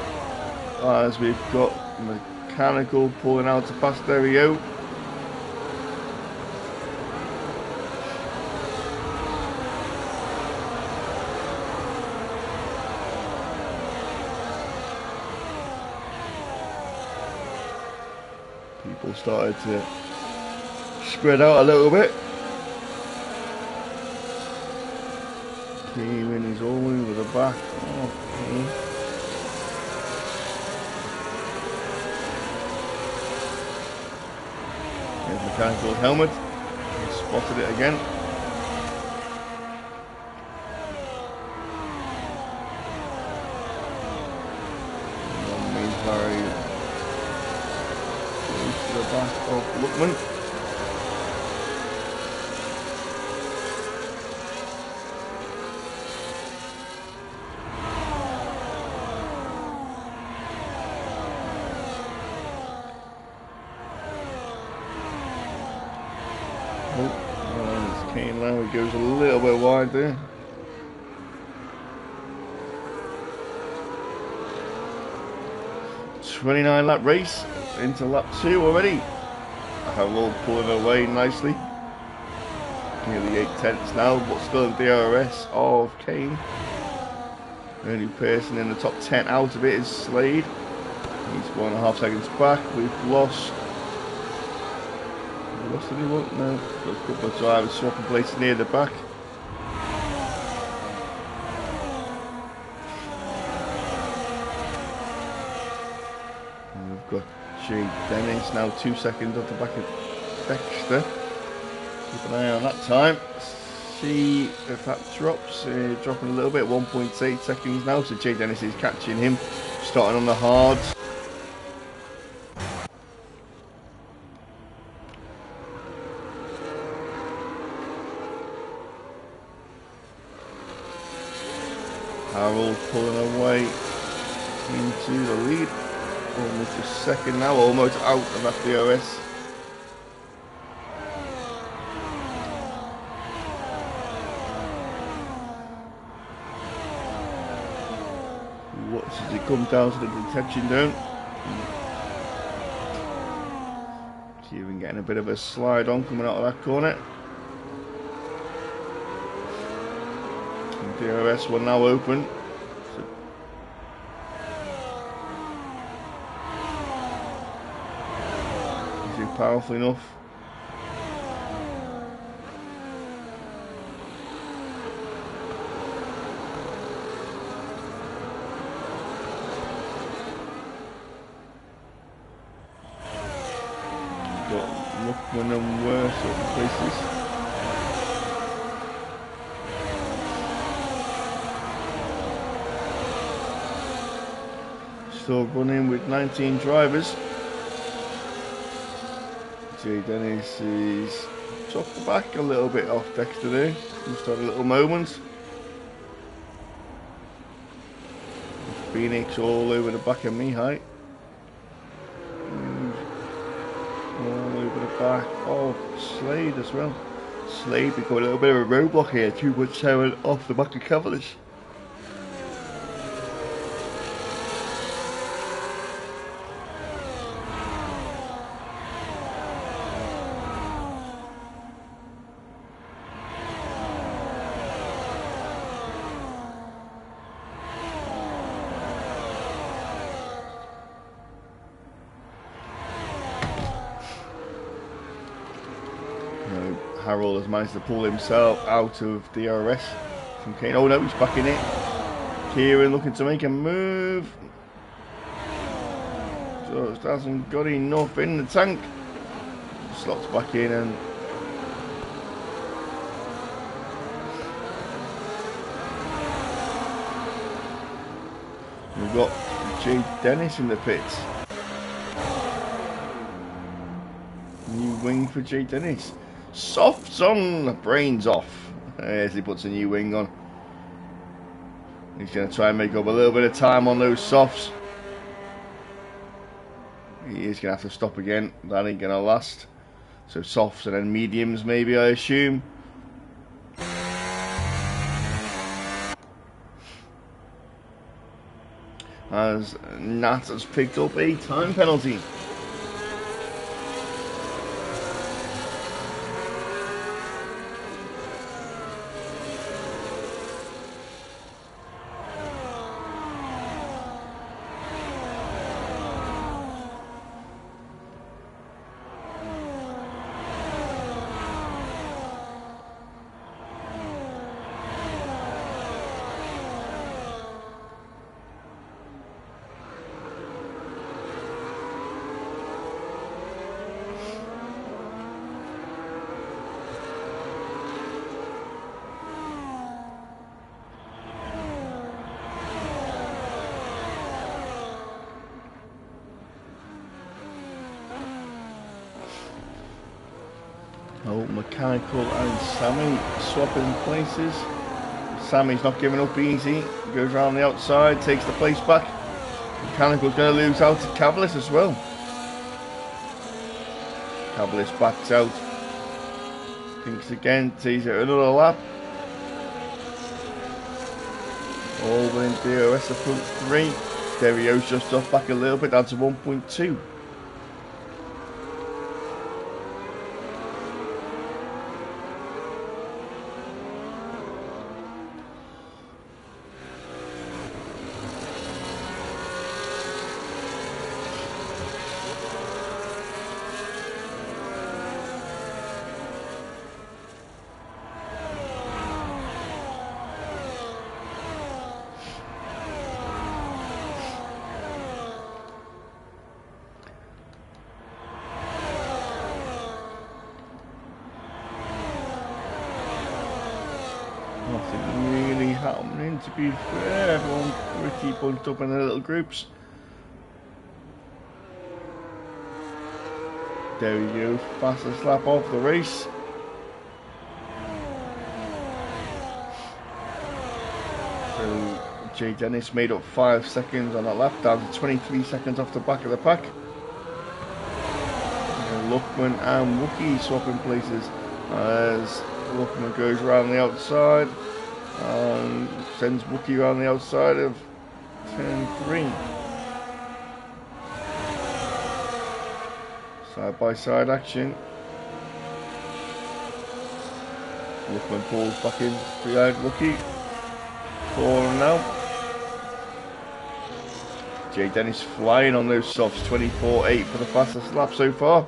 as we've got Mechanical pulling out to pass. There we go. People started to spread out a little bit. Kieran is all over the back. Okay. There's Mechanical helmet. spotted it again. Very close to the back of Lookman. Oh, it's Kane now. He goes a little bit wide there. '29 lap race into lap 2 already. Harold pulling away nicely. Nearly 8/10 now, but still in DRS of Kane. The only person in the top 10 out of it is Slade. He's 1.5 seconds back. We've lost. We lost anyone? No. Got a couple of drivers swapping places near the back. And we've got Jay Dennis now 2 seconds off the back of Dexter. Keep an eye on that time. See if that drops. Dropping a little bit, 1.8 seconds now. So Jay Dennis is catching him. Starting on the hards. Harold pulling away into the lead. Almost a second now, almost out of that DRS. Watch as he comes down to the detection zone. Kieran getting a bit of a slide on coming out of that corner. And DRS will now open. So is he powerful enough? Lookman and worse sort of places. Still running with 19 drivers. Jay Dennis is off the back a little bit off Dexter there. Just had a little moment. Phoenix all over the back of Mihai. All over the back of Slade as well. Slade become a little bit of a roadblock here. 2.7 off the back of Cavendish. Harold has managed to pull himself out of DRS from Kane. Oh no, he's back in it. Kieran looking to make a move. Just hasn't got enough in the tank. Slots back in and we've got Jay Dennis in the pits. New wing for Jay Dennis. Softs on, brains off. As he puts a new wing on. He's going to try and make up a little bit of time on those softs. He is going to have to stop again. That ain't going to last. So softs and then mediums maybe, I assume. As Nat has picked up a time penalty. Mechanical and Sammy swapping places. Sammy's not giving up easy. Goes around the outside, takes the place back. Mechanical's going to lose out to Cavalis as well. Cavalis backs out. Thinks again, sees it another lap. All within DRS of 0.3. Derrio's just off back a little bit, down to 1.2. Nothing really happening, to be fair. Everyone pretty bunched up in their little groups. There we go, fastest lap of the race. So Jay Dennis made up 5 seconds on that lap, down to 23 seconds off the back of the pack. Luckman and Wookie swapping places as Luckman goes around the outside and sends Wookie around the outside of turn 3. Side by side action. Luckman pulls back in behind Wookie. Falling now. Jay Dennis flying on those softs, 24.8 for the fastest lap so far.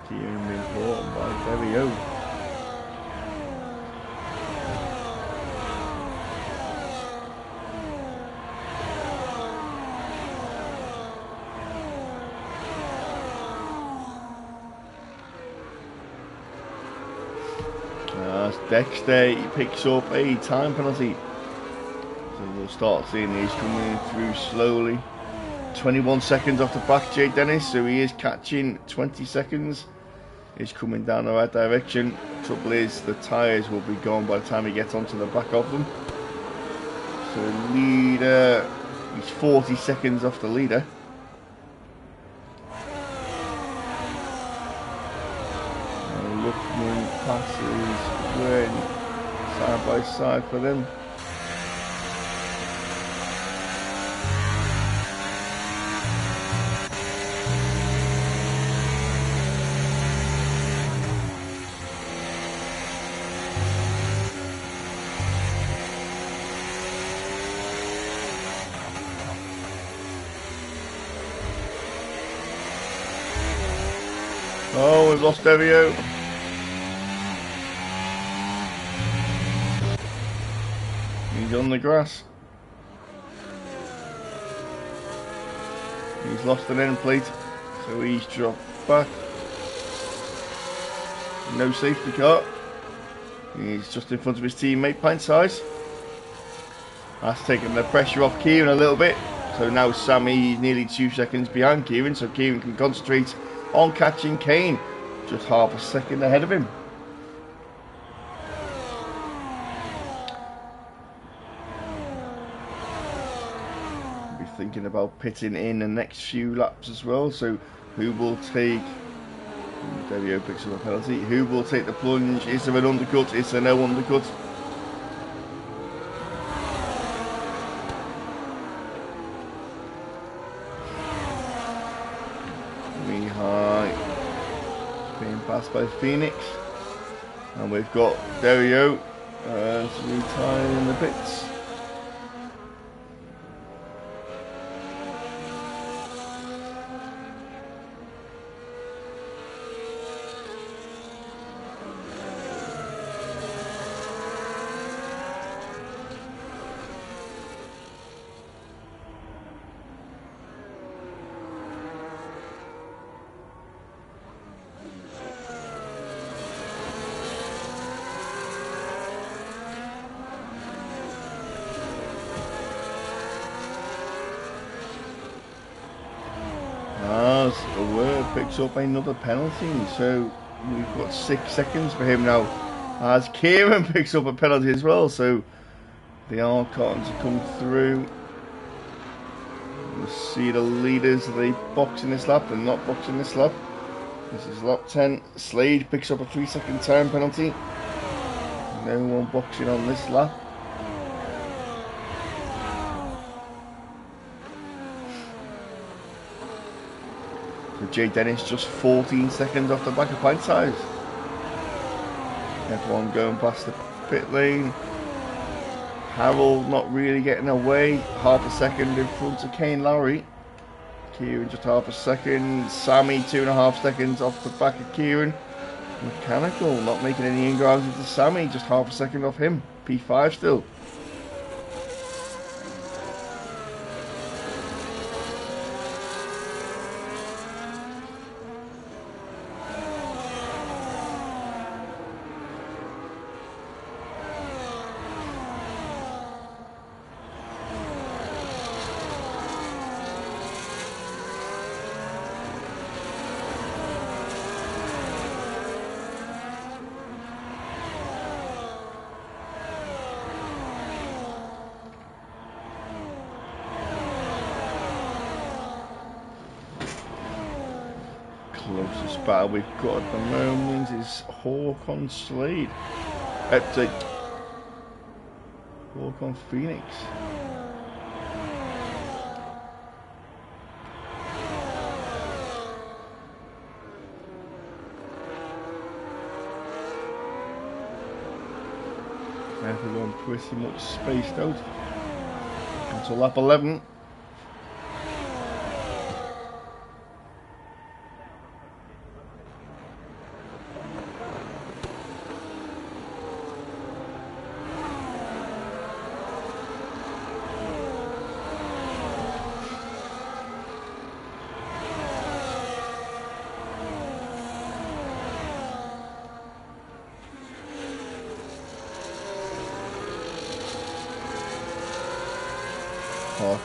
Kieran being caught by Derrio. That's Dexter, he picks up a time penalty. So we'll start seeing these coming through slowly. 21 seconds off the back, Jay Dennis, so he is catching 20 seconds. He's coming down the right direction. Trouble is, the tyres will be gone by the time he gets onto the back of them. So leader, he's 40 seconds off the leader. Luckman passes when side by side for them. Oh, we've lost Derrio. He's on the grass. He's lost an end plate, so he's dropped back. No safety car. He's just in front of his teammate, Pint Size. That's taken the pressure off Kieran a little bit. So now Sammy is nearly 2 seconds behind Kieran, so Kieran can concentrate on catching Kane, just half a second ahead of him. We'll be thinking about pitting in the next few laps as well, so who will take, Derrio picks up a penalty, who will take the plunge? Is there an undercut? Is there no undercut? Passed by Phoenix, and we've got Derrio retiring in the pits. picks up another penalty. So we've got 6 seconds for him now, as Kieran picks up a penalty as well. So they are starting to come through. We'll see the leaders. Are they boxing this lap? They're not boxing this lap. This is lap 10. Slade picks up a 3-second time penalty. No one boxing on this lap. So Jay Dennis just 14 seconds off the back of pint size. Everyone going past the pit lane. Harold not really getting away. Half a second in front of Kane Lowry. Kieran just half a second. Sammy 2.5 seconds off the back of Kieran. Mechanical not making any ingrounds into Sammy. Just half a second off him. P5 still. Closest battle we've got at the moment is Hawk on Slade. Hawk on Phoenix. Everyone pretty much spaced out until lap 11.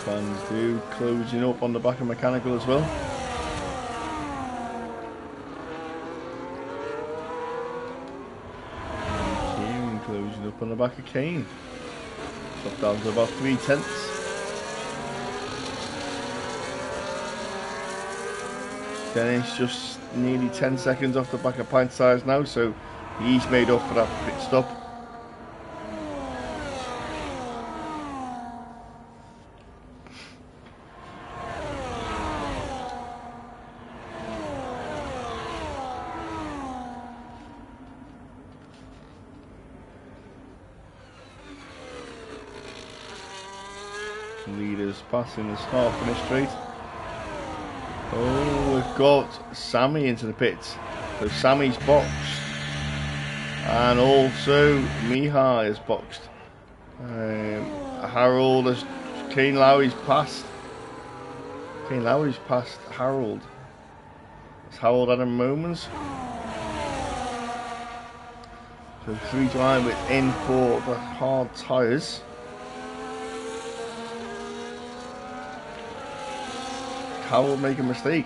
Fans do closing up on the back of Mechanical as well. Kane closing up on the back of Kane. Dropped down to about 3/10. Dennis just nearly 10 seconds off the back of pint size now, so he's made up for that pit stop. Leaders passing the start finish straight. Oh, we've got Sammy into the pits. So Sammy's boxed. And also Mihai is boxed. Harold has Kane Lowry's passed. Kane Lowry's passed Harold. Has Harold had a moments? So 3 drivers in for the hard tyres. Harold make a mistake.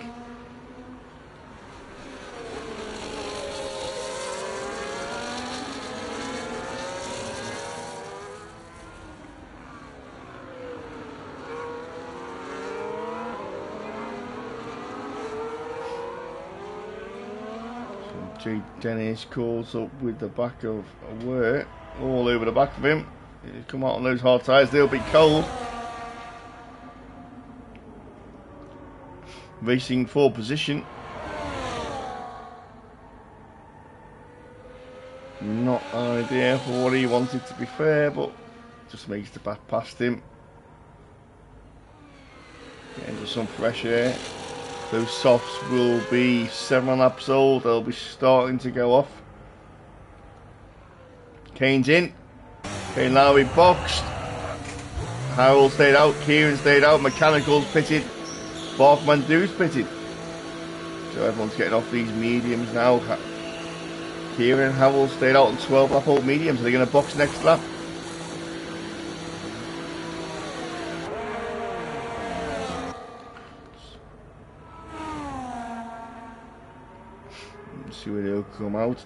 So Jay Dennis calls up with the back of Ware, all over the back of him. He'll come out on those hard tyres, they'll be cold. Racing for position. Not idea for what he wanted, to be fair, but just makes the back past him. Getting into some fresh air. Those softs will be 7 laps old. They'll be starting to go off. Kane's in. Kane Lowry boxed. Harold stayed out. Kieran stayed out. Mechanical's pitted. Barkman Dude's pitted. So everyone's getting off these mediums now. Kieran and Harold stayed out on 12 lap old mediums. So they're going to box next lap. See where they'll come out.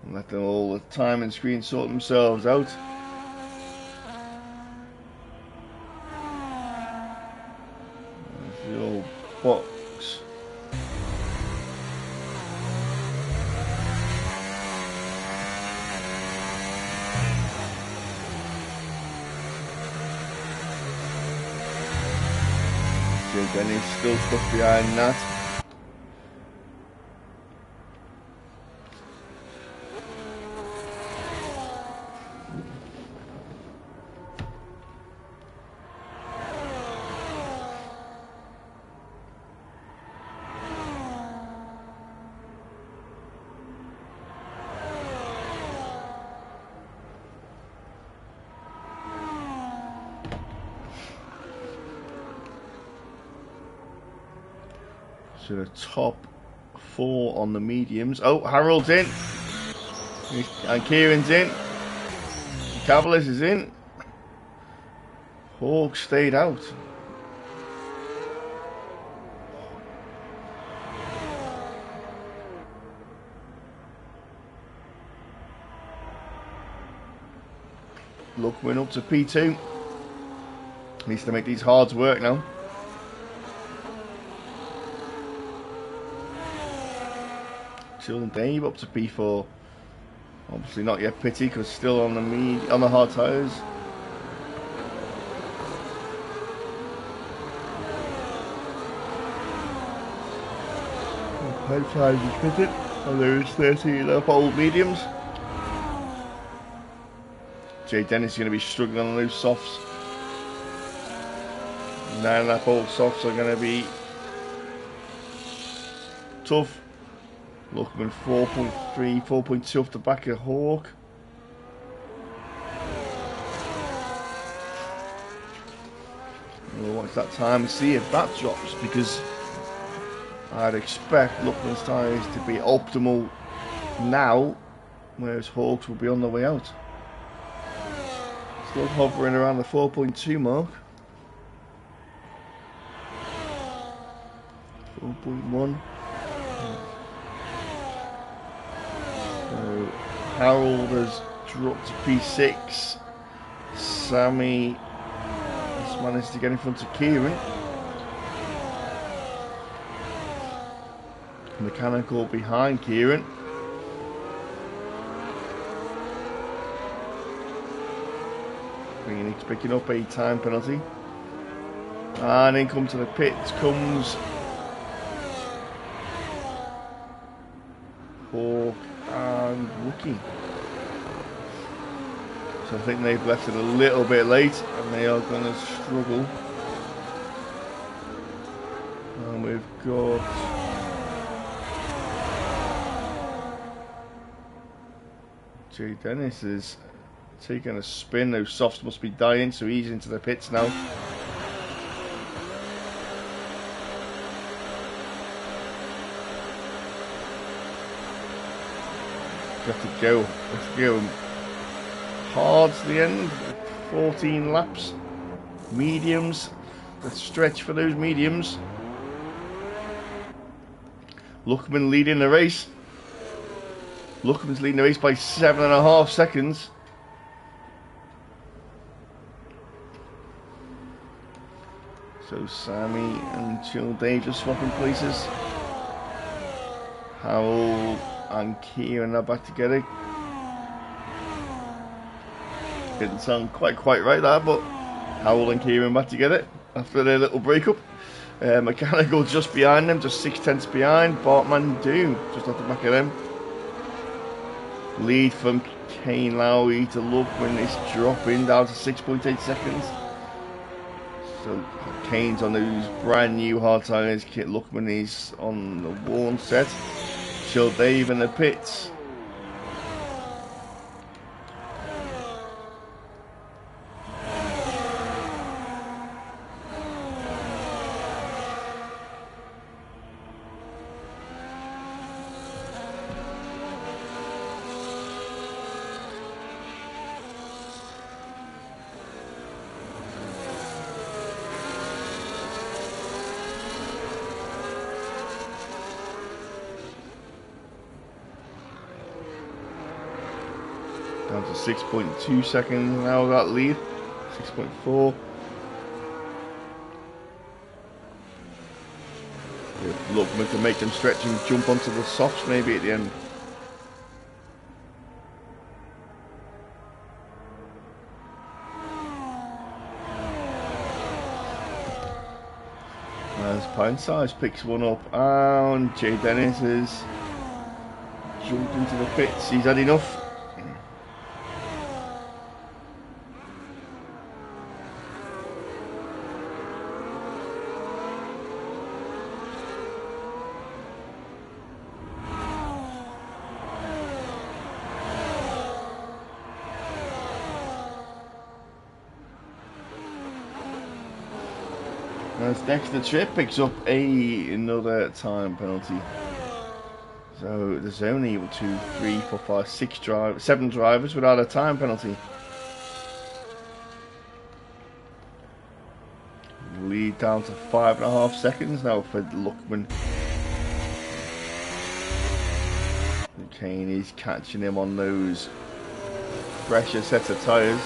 And let them all the timing screen sort themselves out. There's the old box. Dennis still stuck behind that. So the top 4 on the mediums. Oh, Harold's in. And Kieran's in. Cavalis is in. Hawk stayed out. Lookman up to P2. Needs to make these hards work now. Till Dave up to P4. Obviously not yet Pity because still on the hard tyres. Head size is fitted, and there is 13 old mediums. Jay Dennis is going to be struggling on those softs. 9.5 old softs are going to be tough. Lookman 4.3, 4.2 off the back of Hawk. We'll watch that time and see if that drops, because I'd expect Lookman's tyres to be optimal now, whereas Hawk's will be on the way out. Still hovering around the 4.2 mark. 4.1. So Harold has dropped to P6. Sammy has managed to get in front of Kieran. Mechanical behind Kieran. Phoenix picking up a time penalty. And in come to the pits comes Hawk and Wookie. So I think they've left it a little bit late and they are going to struggle. And we've got Jay Dennis is taking a spin. Those softs must be dying, so he's into the pits now. Have to go. Let's go hard to the end. 14 laps. Mediums. Let's stretch for those mediums. Lookman leading the race. Lookman's leading the race by 7.5 seconds. So Sammy and Chill Dave just swapping places. Harold and Kieran are back together. Didn't sound quite right there, but Harold and Kieran back together after their little breakup. Mechanical just behind them, just 6/10 behind. Bartman Doom just off the back of them. Lead from Kane Lowry to Lookman is dropping down to 6.8 seconds. So Kane's on those brand new hard tyres. Kit Lookman is on the worn set. Chill Dave in the pits. to 6.2 seconds now, that lead. 6.4. Look, we can make them stretch and jump onto the softs maybe at the end. As Pine Size picks one up, and Jay Dennis has jumped into the pits. He's had enough. As Dexter Tripp picks up another time penalty. So there's only 1, 2, 3, 4, 5, 6 drivers, 7 drivers without a time penalty. Lead down to 5.5 seconds now for Luckman. Kane is catching him on those fresher set of tyres.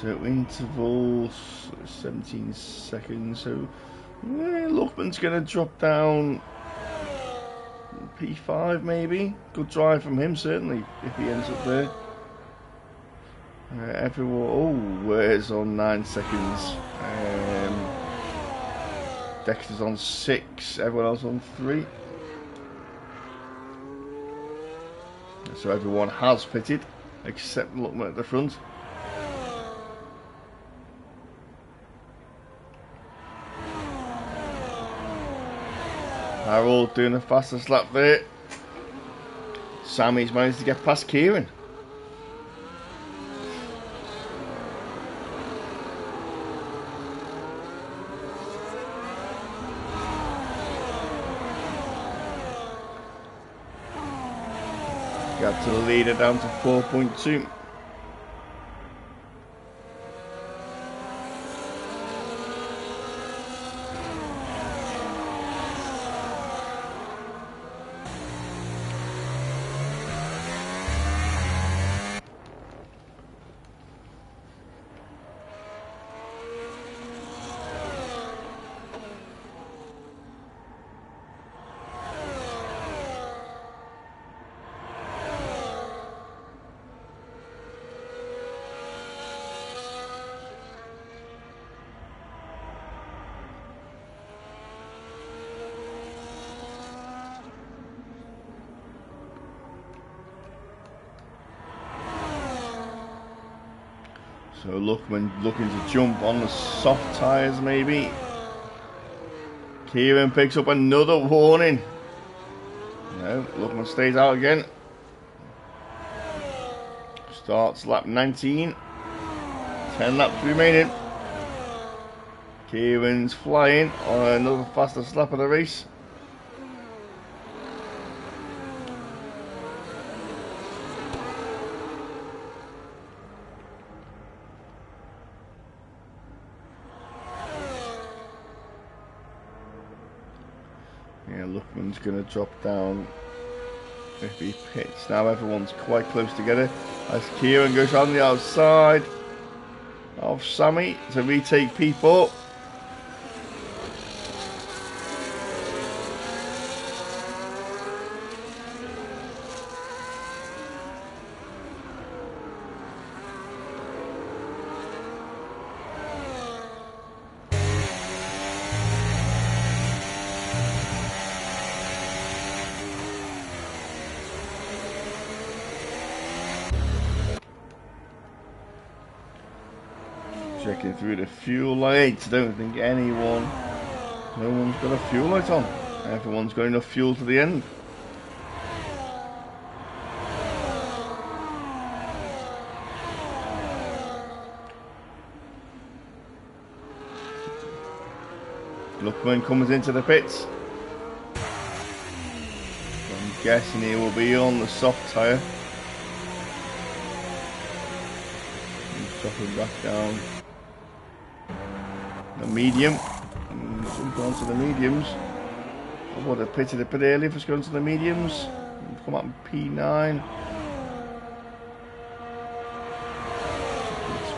So intervals 17 seconds. So Luckman's going to drop down P5 maybe. Good drive from him certainly if he ends up there. Everyone, where's on 9 seconds. Dexter's on 6. Everyone else on 3. So everyone has pitted except Luckman at the front. Harold doing a fastest lap there. Sammy's managed to get past Kieran. Got to the leader down to 4.2. So Luckman looking to jump on the soft tyres maybe. Kieran picks up another warning. No, Luckman stays out again. Starts lap 19. 10 laps remaining. Kieran's flying on another fastest lap of the race. Yeah, Luckman's going to drop down if he pits. Now everyone's quite close together as Kieran goes on the outside of Sammy to retake P4. Checking through the fuel lights. Don't think no one's got a fuel light on. Everyone's got enough fuel to the end. Luckman comes into the pits. I'm guessing he will be on the soft tyre. dropping back down the medium. Jump onto the mediums. I would have pitted a bit early if it's going to the mediums. Come up P9.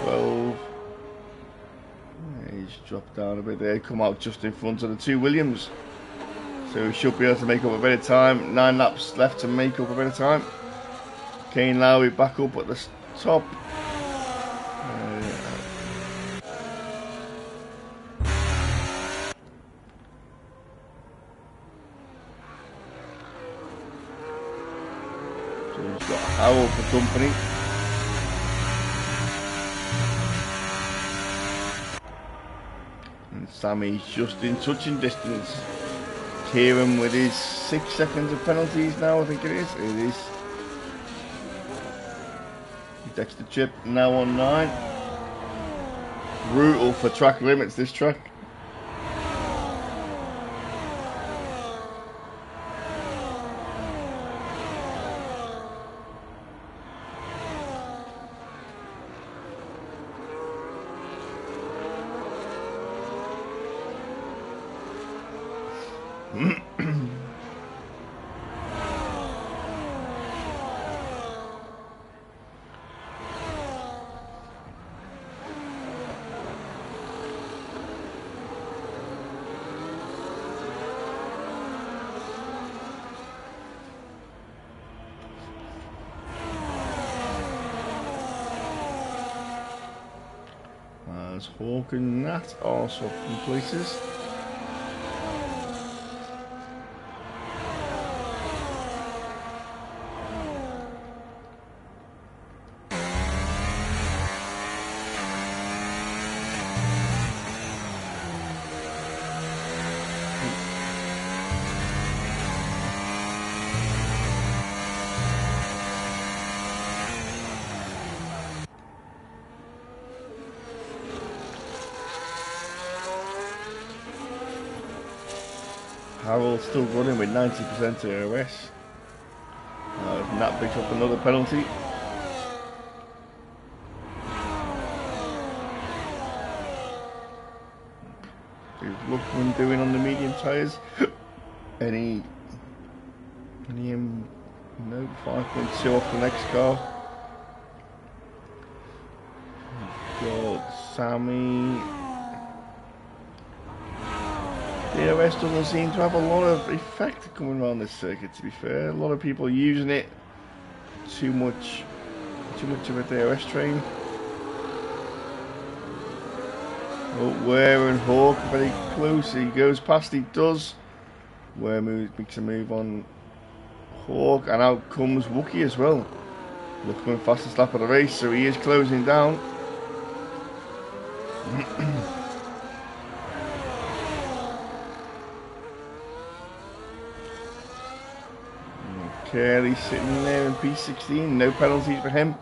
12. He's dropped down a bit there. Come out just in front of the two Williams. So he should be able to make up a bit of time. 9 laps left to make up a bit of time. Kane Lowry back up at the top. So he's got Howell for company. And Sammy's just in touching distance. Kieran with his 6 seconds of penalties now, I think it is. It is. Dexter Chip now on 9. Brutal for track limits, this track. As Hawk and Nat are swapping places. Harold still running with 90% AOS. Nat picks up another penalty. How's Luckman doing on the medium tyres? No, 5.2 off the next car. Got Sammy. The OS doesn't seem to have a lot of effect coming around this circuit, to be fair. A lot of people using it too much of a DOS train. Oh, Ware and Hawk very close. He goes past, he does. Ware makes a move on Hawk, and out comes Wookie as well. Looking fastest lap of the race, so he is closing down. Carey sitting there in P16, no penalties for him.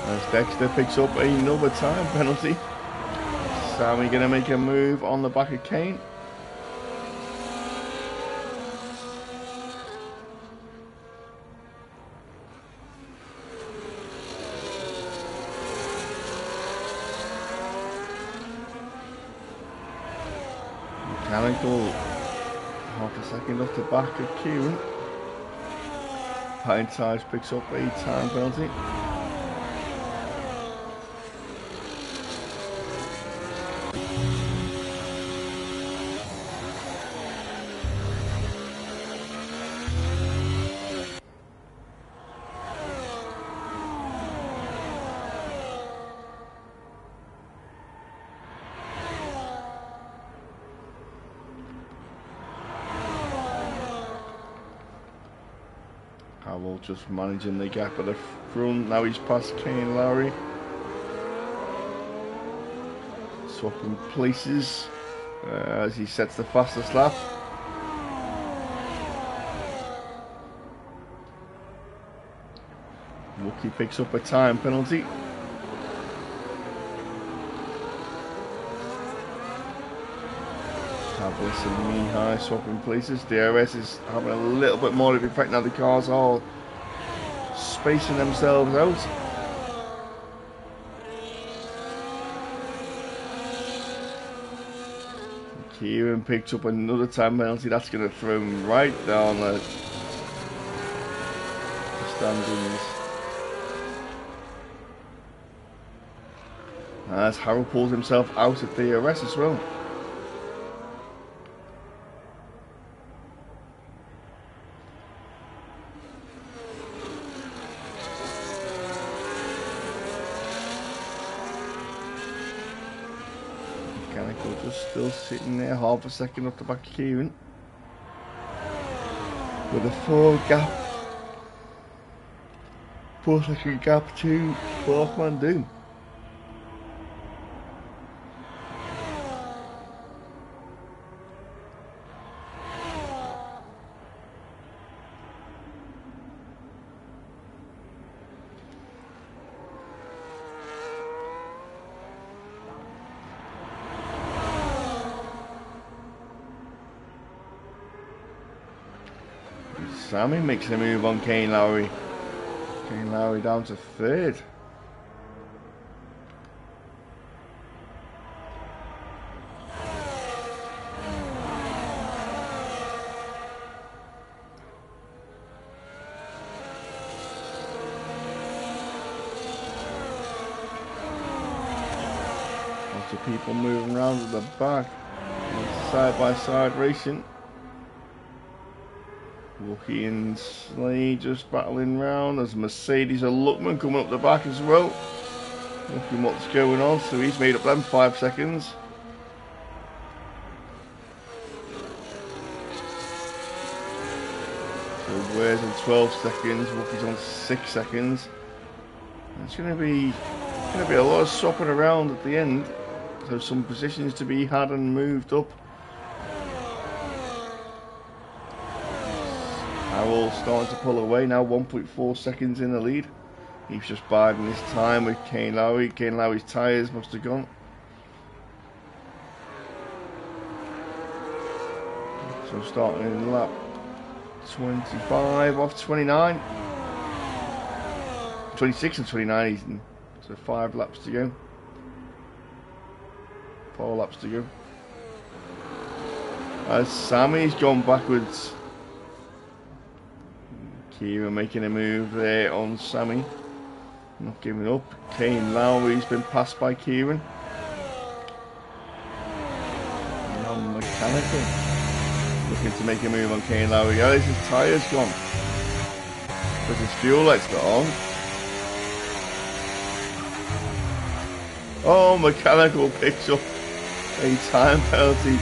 As Dexter picks up another time penalty. Sammy going to make a move on the back of Kane. Mechanical half a second off the back of Kieran. Alpine Tires picks up a time penalty. Howell just managing the gap at the front. Now he's past Kane Lowry. Swapping places as he sets the fastest lap. Rookie picks up a time penalty. Tablis and Mihai swapping places. DRS is having a little bit more of an effect now. The cars are spacing themselves out. Kieran picks up another time penalty. That's going to throw him right down the standings. As Harold pulls himself out of DRS as well. Mechanical just still sitting there, half a second off the back of Kieran. With a 4-second gap to Borkman Doom. Sammy makes a move on Kane Lowry. Kane Lowry down to third. Lots of people moving around at the back. Side by side racing. Rookie and Slade just battling round. There's Mercedes and Luckman coming up the back as well. Looking what's going on. So he's made up them 5 seconds. So Ware's on 12 seconds. Rookie's on 6 seconds. And it's going to be a lot of swapping around at the end. So some positions to be had and moved up. Howell starting to pull away now, 1.4 seconds in the lead. He's just biding his time with Kane Lowry. Kane Lowry's tyres must have gone. So starting in lap 25 off 29. 26 and 29, he's in. So 5 laps to go. 4 laps to go. As Sammy's gone backwards. Kieran making a move there on Sammy. Not giving up. Kane Lowry's been passed by Kieran. Non-mechanical. Looking to make a move on Kane Lowry. Oh, his tyres gone. But his fuel lights got on. Oh, mechanical picks up a time penalty.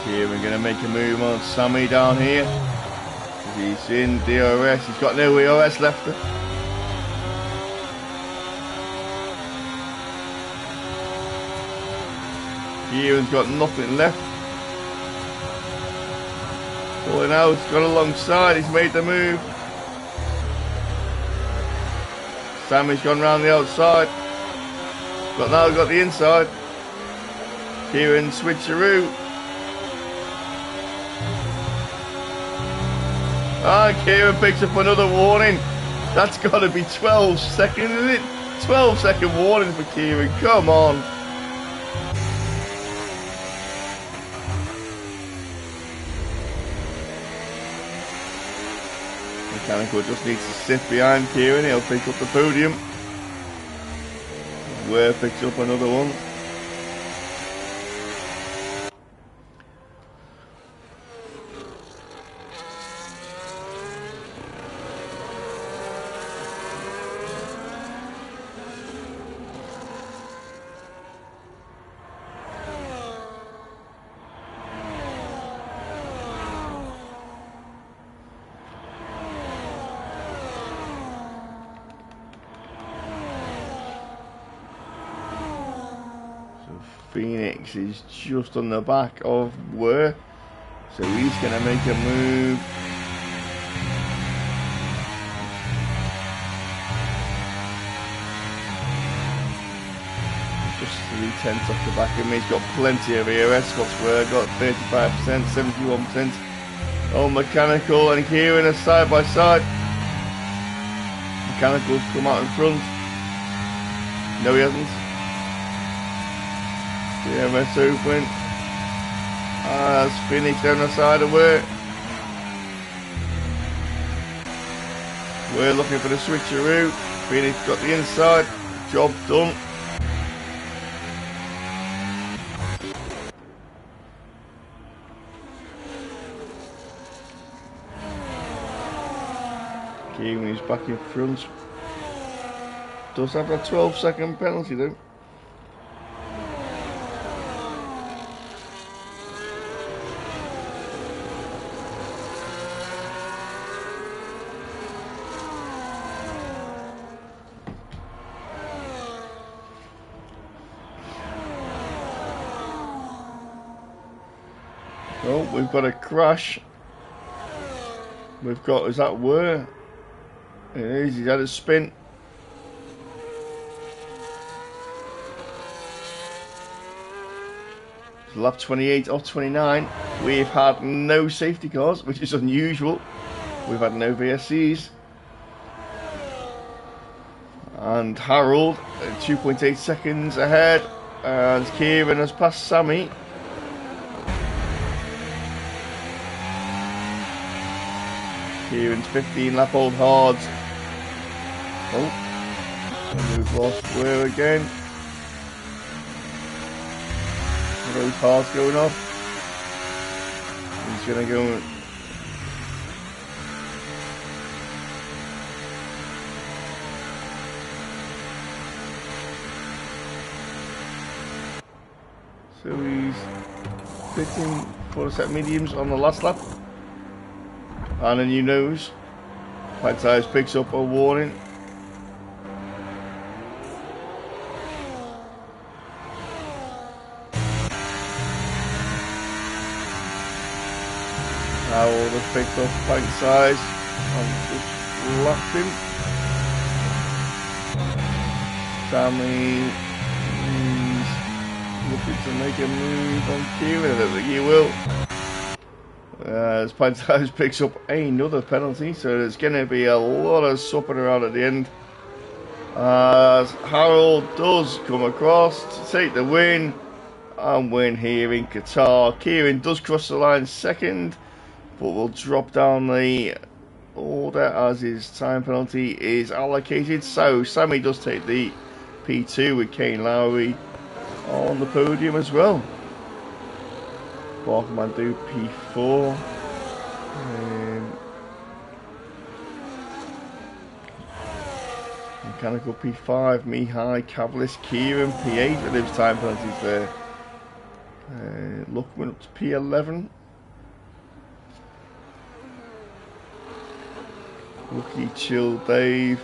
Kieran going to make a move on Sammy down here. He's in DRS. He's got no ERS left. Kieran's got nothing left. Pulling out, got alongside, he's made the move. Sammy's gone round the outside. But now got the inside. Kieran switcheroo. And Kieran picks up another warning. That's got to be 12 seconds, isn't it? 12-second warning for Kieran. Come on. Mechanical just needs to sit behind Kieran. He'll pick up the podium. Ware picks up another one. Phoenix is just on the back of Ware, so he's going to make a move. Just 3/10 off the back of him. He's got plenty of EOS. Scott's Ware got 35%, 71%. Oh, Mechanical and Kieran are side by side. Mechanical's come out in front. No, he hasn't. DMS open. That's Phoenix down the side of Ware. We're looking for the switcheroo. Phoenix got the inside. Job done. Kieran is back in front. Does have a 12-second penalty though. Oh, we've got a crash. We've got, is that Ware? It is, he's had a spin. Lap 28 off 29. We've had no safety cars, which is unusual. We've had no VSCs. And Harold, 2.8 seconds ahead. And Kieran has passed Sammy. Kieran's 15 lap old hards. Oh, and we've lost Ware again. Those cars going off. He's gonna go. So he's pitting for a set of mediums on the last lap. And a new nose. Pad tires picks up a warning. Harold has picked up pint size and just locked him. Sammy is looking to make a move on Kieran. I don't think he will. As pint size picks up another penalty, so there's going to be a lot of supping around at the end. As Harold does come across to take the win and win here in Qatar. Kieran does cross the line second, but will drop down the order as his time penalty is allocated. So Sammy does take the P2 with Kane Lowry on the podium as well. Barkman do P4. Mechanical P5. Mihai Kavlis Kieran P8 with those time penalties there. Lookman up to P11. Rookie Chill Dave.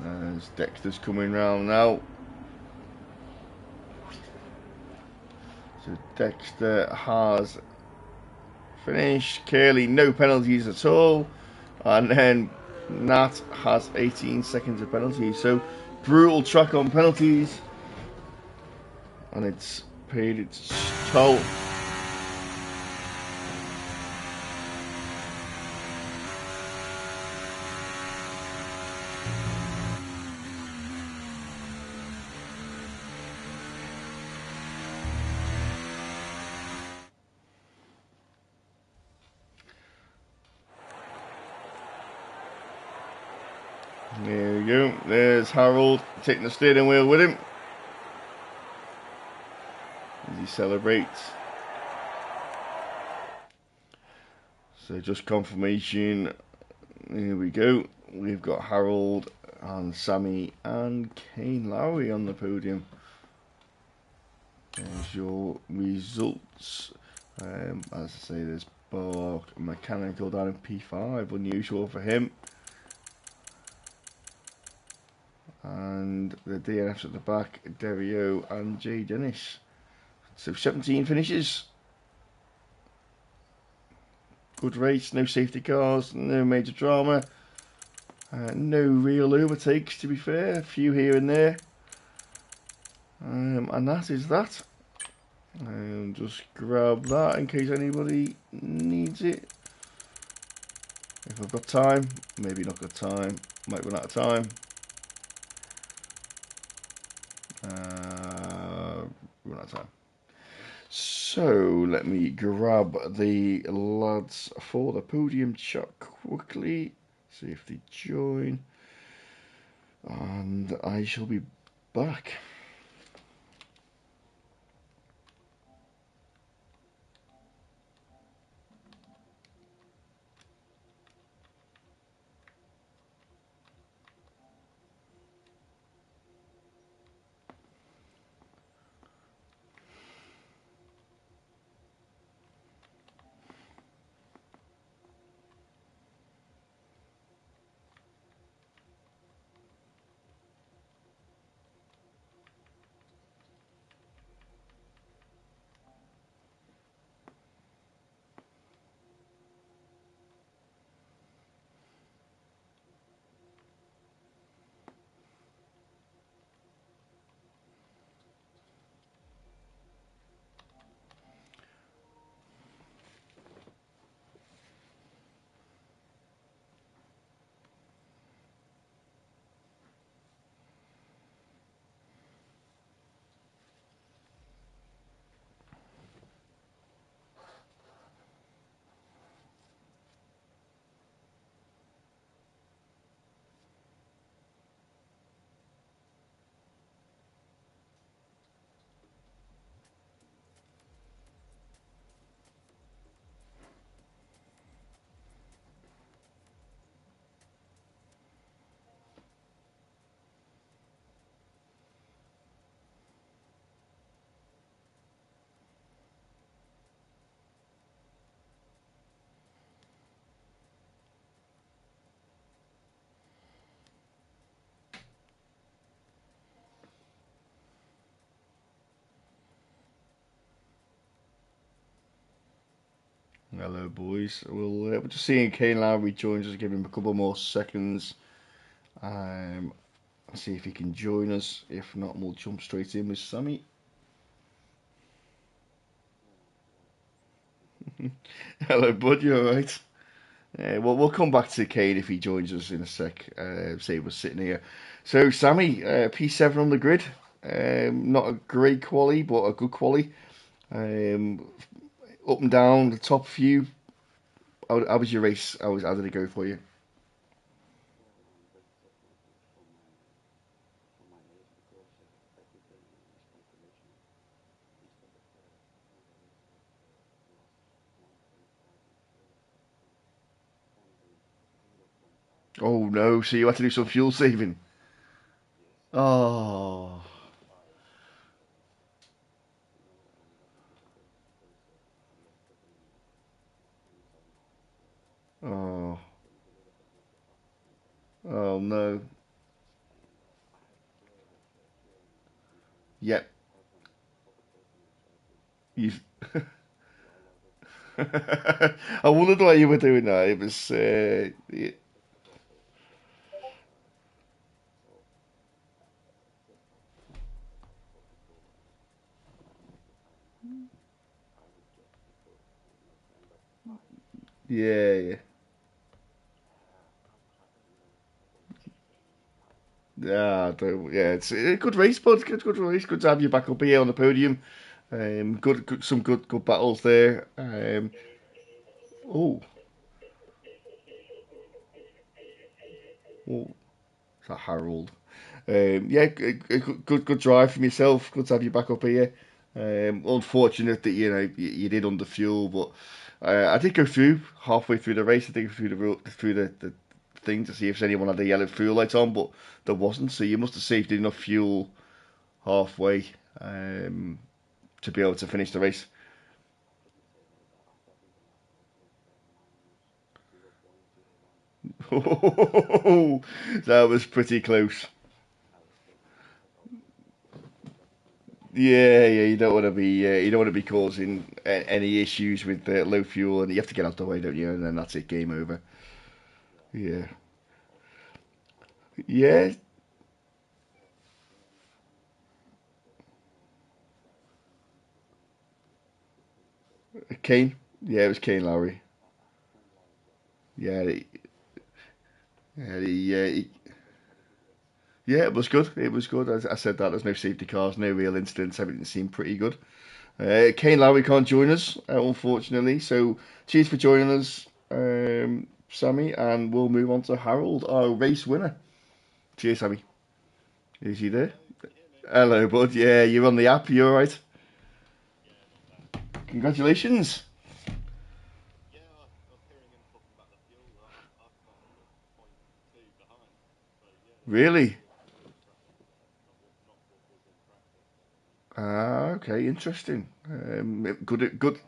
As Dexter's coming round now. So Dexter has finish. Curly, no penalties at all. And then Nat has 18 seconds of penalties. So brutal track on penalties. And it's paid its toll. There we go. There's Harold taking the steering wheel with him as he celebrates. So just confirmation. Here we go. We've got Harold and Sammy and Kane Lowry on the podium. There's your results. As I say, there's Bork Mechanical down in P5, unusual for him. And the DNFs at the back, Derio and Jay Dennis. So 17 finishes. Good race, no safety cars, no major drama. No real overtakes, to be fair. A few here and there. And that is that. Just grab that in case anybody needs it. If I've got time, maybe not got time, might run out of time. Run out of time. So let me grab the lads for the podium chat quickly, see if they join, and I shall be back. Hello, boys. We're just seeing Kane Lowry joins us. Give him a couple more seconds. See if he can join us. If not, we'll jump straight in with Sammy. Hello, bud. You alright? Well, we'll come back to Kane if he joins us in a sec. Say we're sitting here. So, Sammy, P7 on the grid. Not a great quali, but a good quali. Up and down, the top few. How was your race? How did it go for you? Oh no, so you had to do some fuel saving. Oh, oh, oh no. Yep, you I wondered why you were doing that. It was, yeah, yeah. Yeah, it's a good race, bud. Good race. Good to have you back up here on the podium. Some good battles there. Oh, oh, is that Harold? Yeah, good drive from yourself. Good to have you back up here. Unfortunate that you did under fuel, but I did go through halfway through the race. I did go through the thing to see if anyone had the yellow fuel lights on, but there wasn't. So you must have saved enough fuel halfway um, to be able to finish the race. That was pretty close. Yeah, you don't want to be causing any issues with low fuel, and you have to get out the way, don't you? And then that's it, game over. Yeah, yeah. Kane, yeah, it was Kane Lowry. Yeah, yeah, it was good. It was good. As I said that there's no safety cars, no real incidents. Everything seemed pretty good. Kane Lowry can't join us, unfortunately. So cheers for joining us, Sammy, and we'll move on to Harold, our race winner. Cheers, Sammy. Is he there? Hello, bud. Yeah, you're on the app. You all right? Congratulations. Really? Ah, okay, interesting. Good.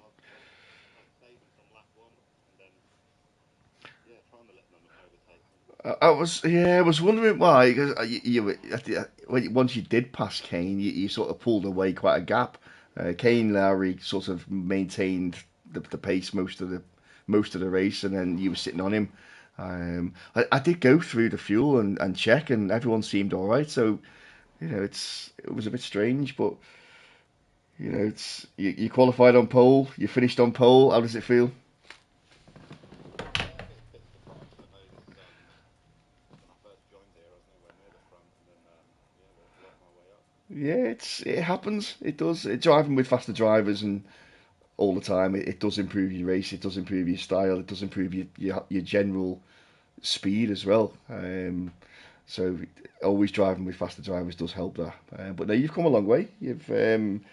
I was wondering why, because once you did pass Kane, you sort of pulled away quite a gap. Kane Lowry sort of maintained the pace most of the race, and then you were sitting on him. I did go through the fuel and check, and everyone seemed all right. So it was a bit strange, but it's you qualified on pole, you finished on pole. How does it feel? Yeah, it happens. It does. Driving with faster drivers and all the time, it does improve your race. It does improve your style. It does improve your general speed as well. So always driving with faster drivers does help that. But no, you've come a long way. You've done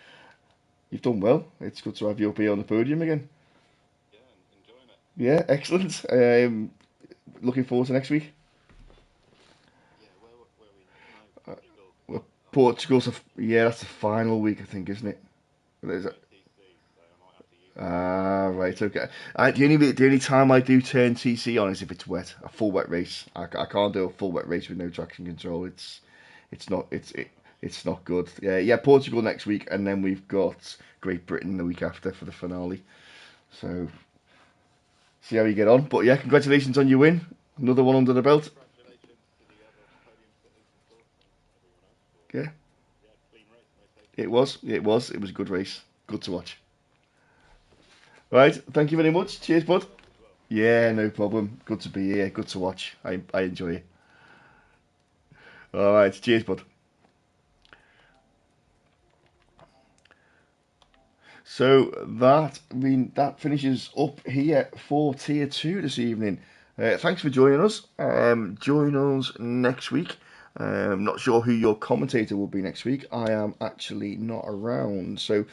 well. It's good to have you up here on the podium again. Yeah, excellent. Looking forward to next week. Well, Portugal's yeah, that's the final week, I think, isn't it? Is it? Ah, right, okay. The only time I do turn TC on is if it's wet, a full wet race. I can't do a full wet race with no traction control. It's not it's not good. Yeah, yeah. Portugal next week, and then we've got Great Britain the week after for the finale. So see how you get on. But yeah, congratulations on your win. Another one under the belt. Yeah, it was a good race. Good to watch. Right, thank you very much. Cheers, bud. Yeah, no problem. Good to be here. Good to watch. I enjoy it. All right, cheers, bud. So that finishes up here for Tier Two this evening. Thanks for joining us. Join us next week. Not sure who your commentator will be next week. I am actually not around, so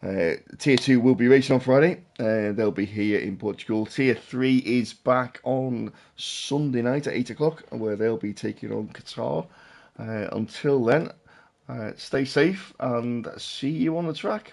Tier 2 will be racing on Friday. They'll be here in Portugal. Tier 3 is back on Sunday night at 8 o'clock, where they'll be taking on Qatar. Until then, stay safe and see you on the track.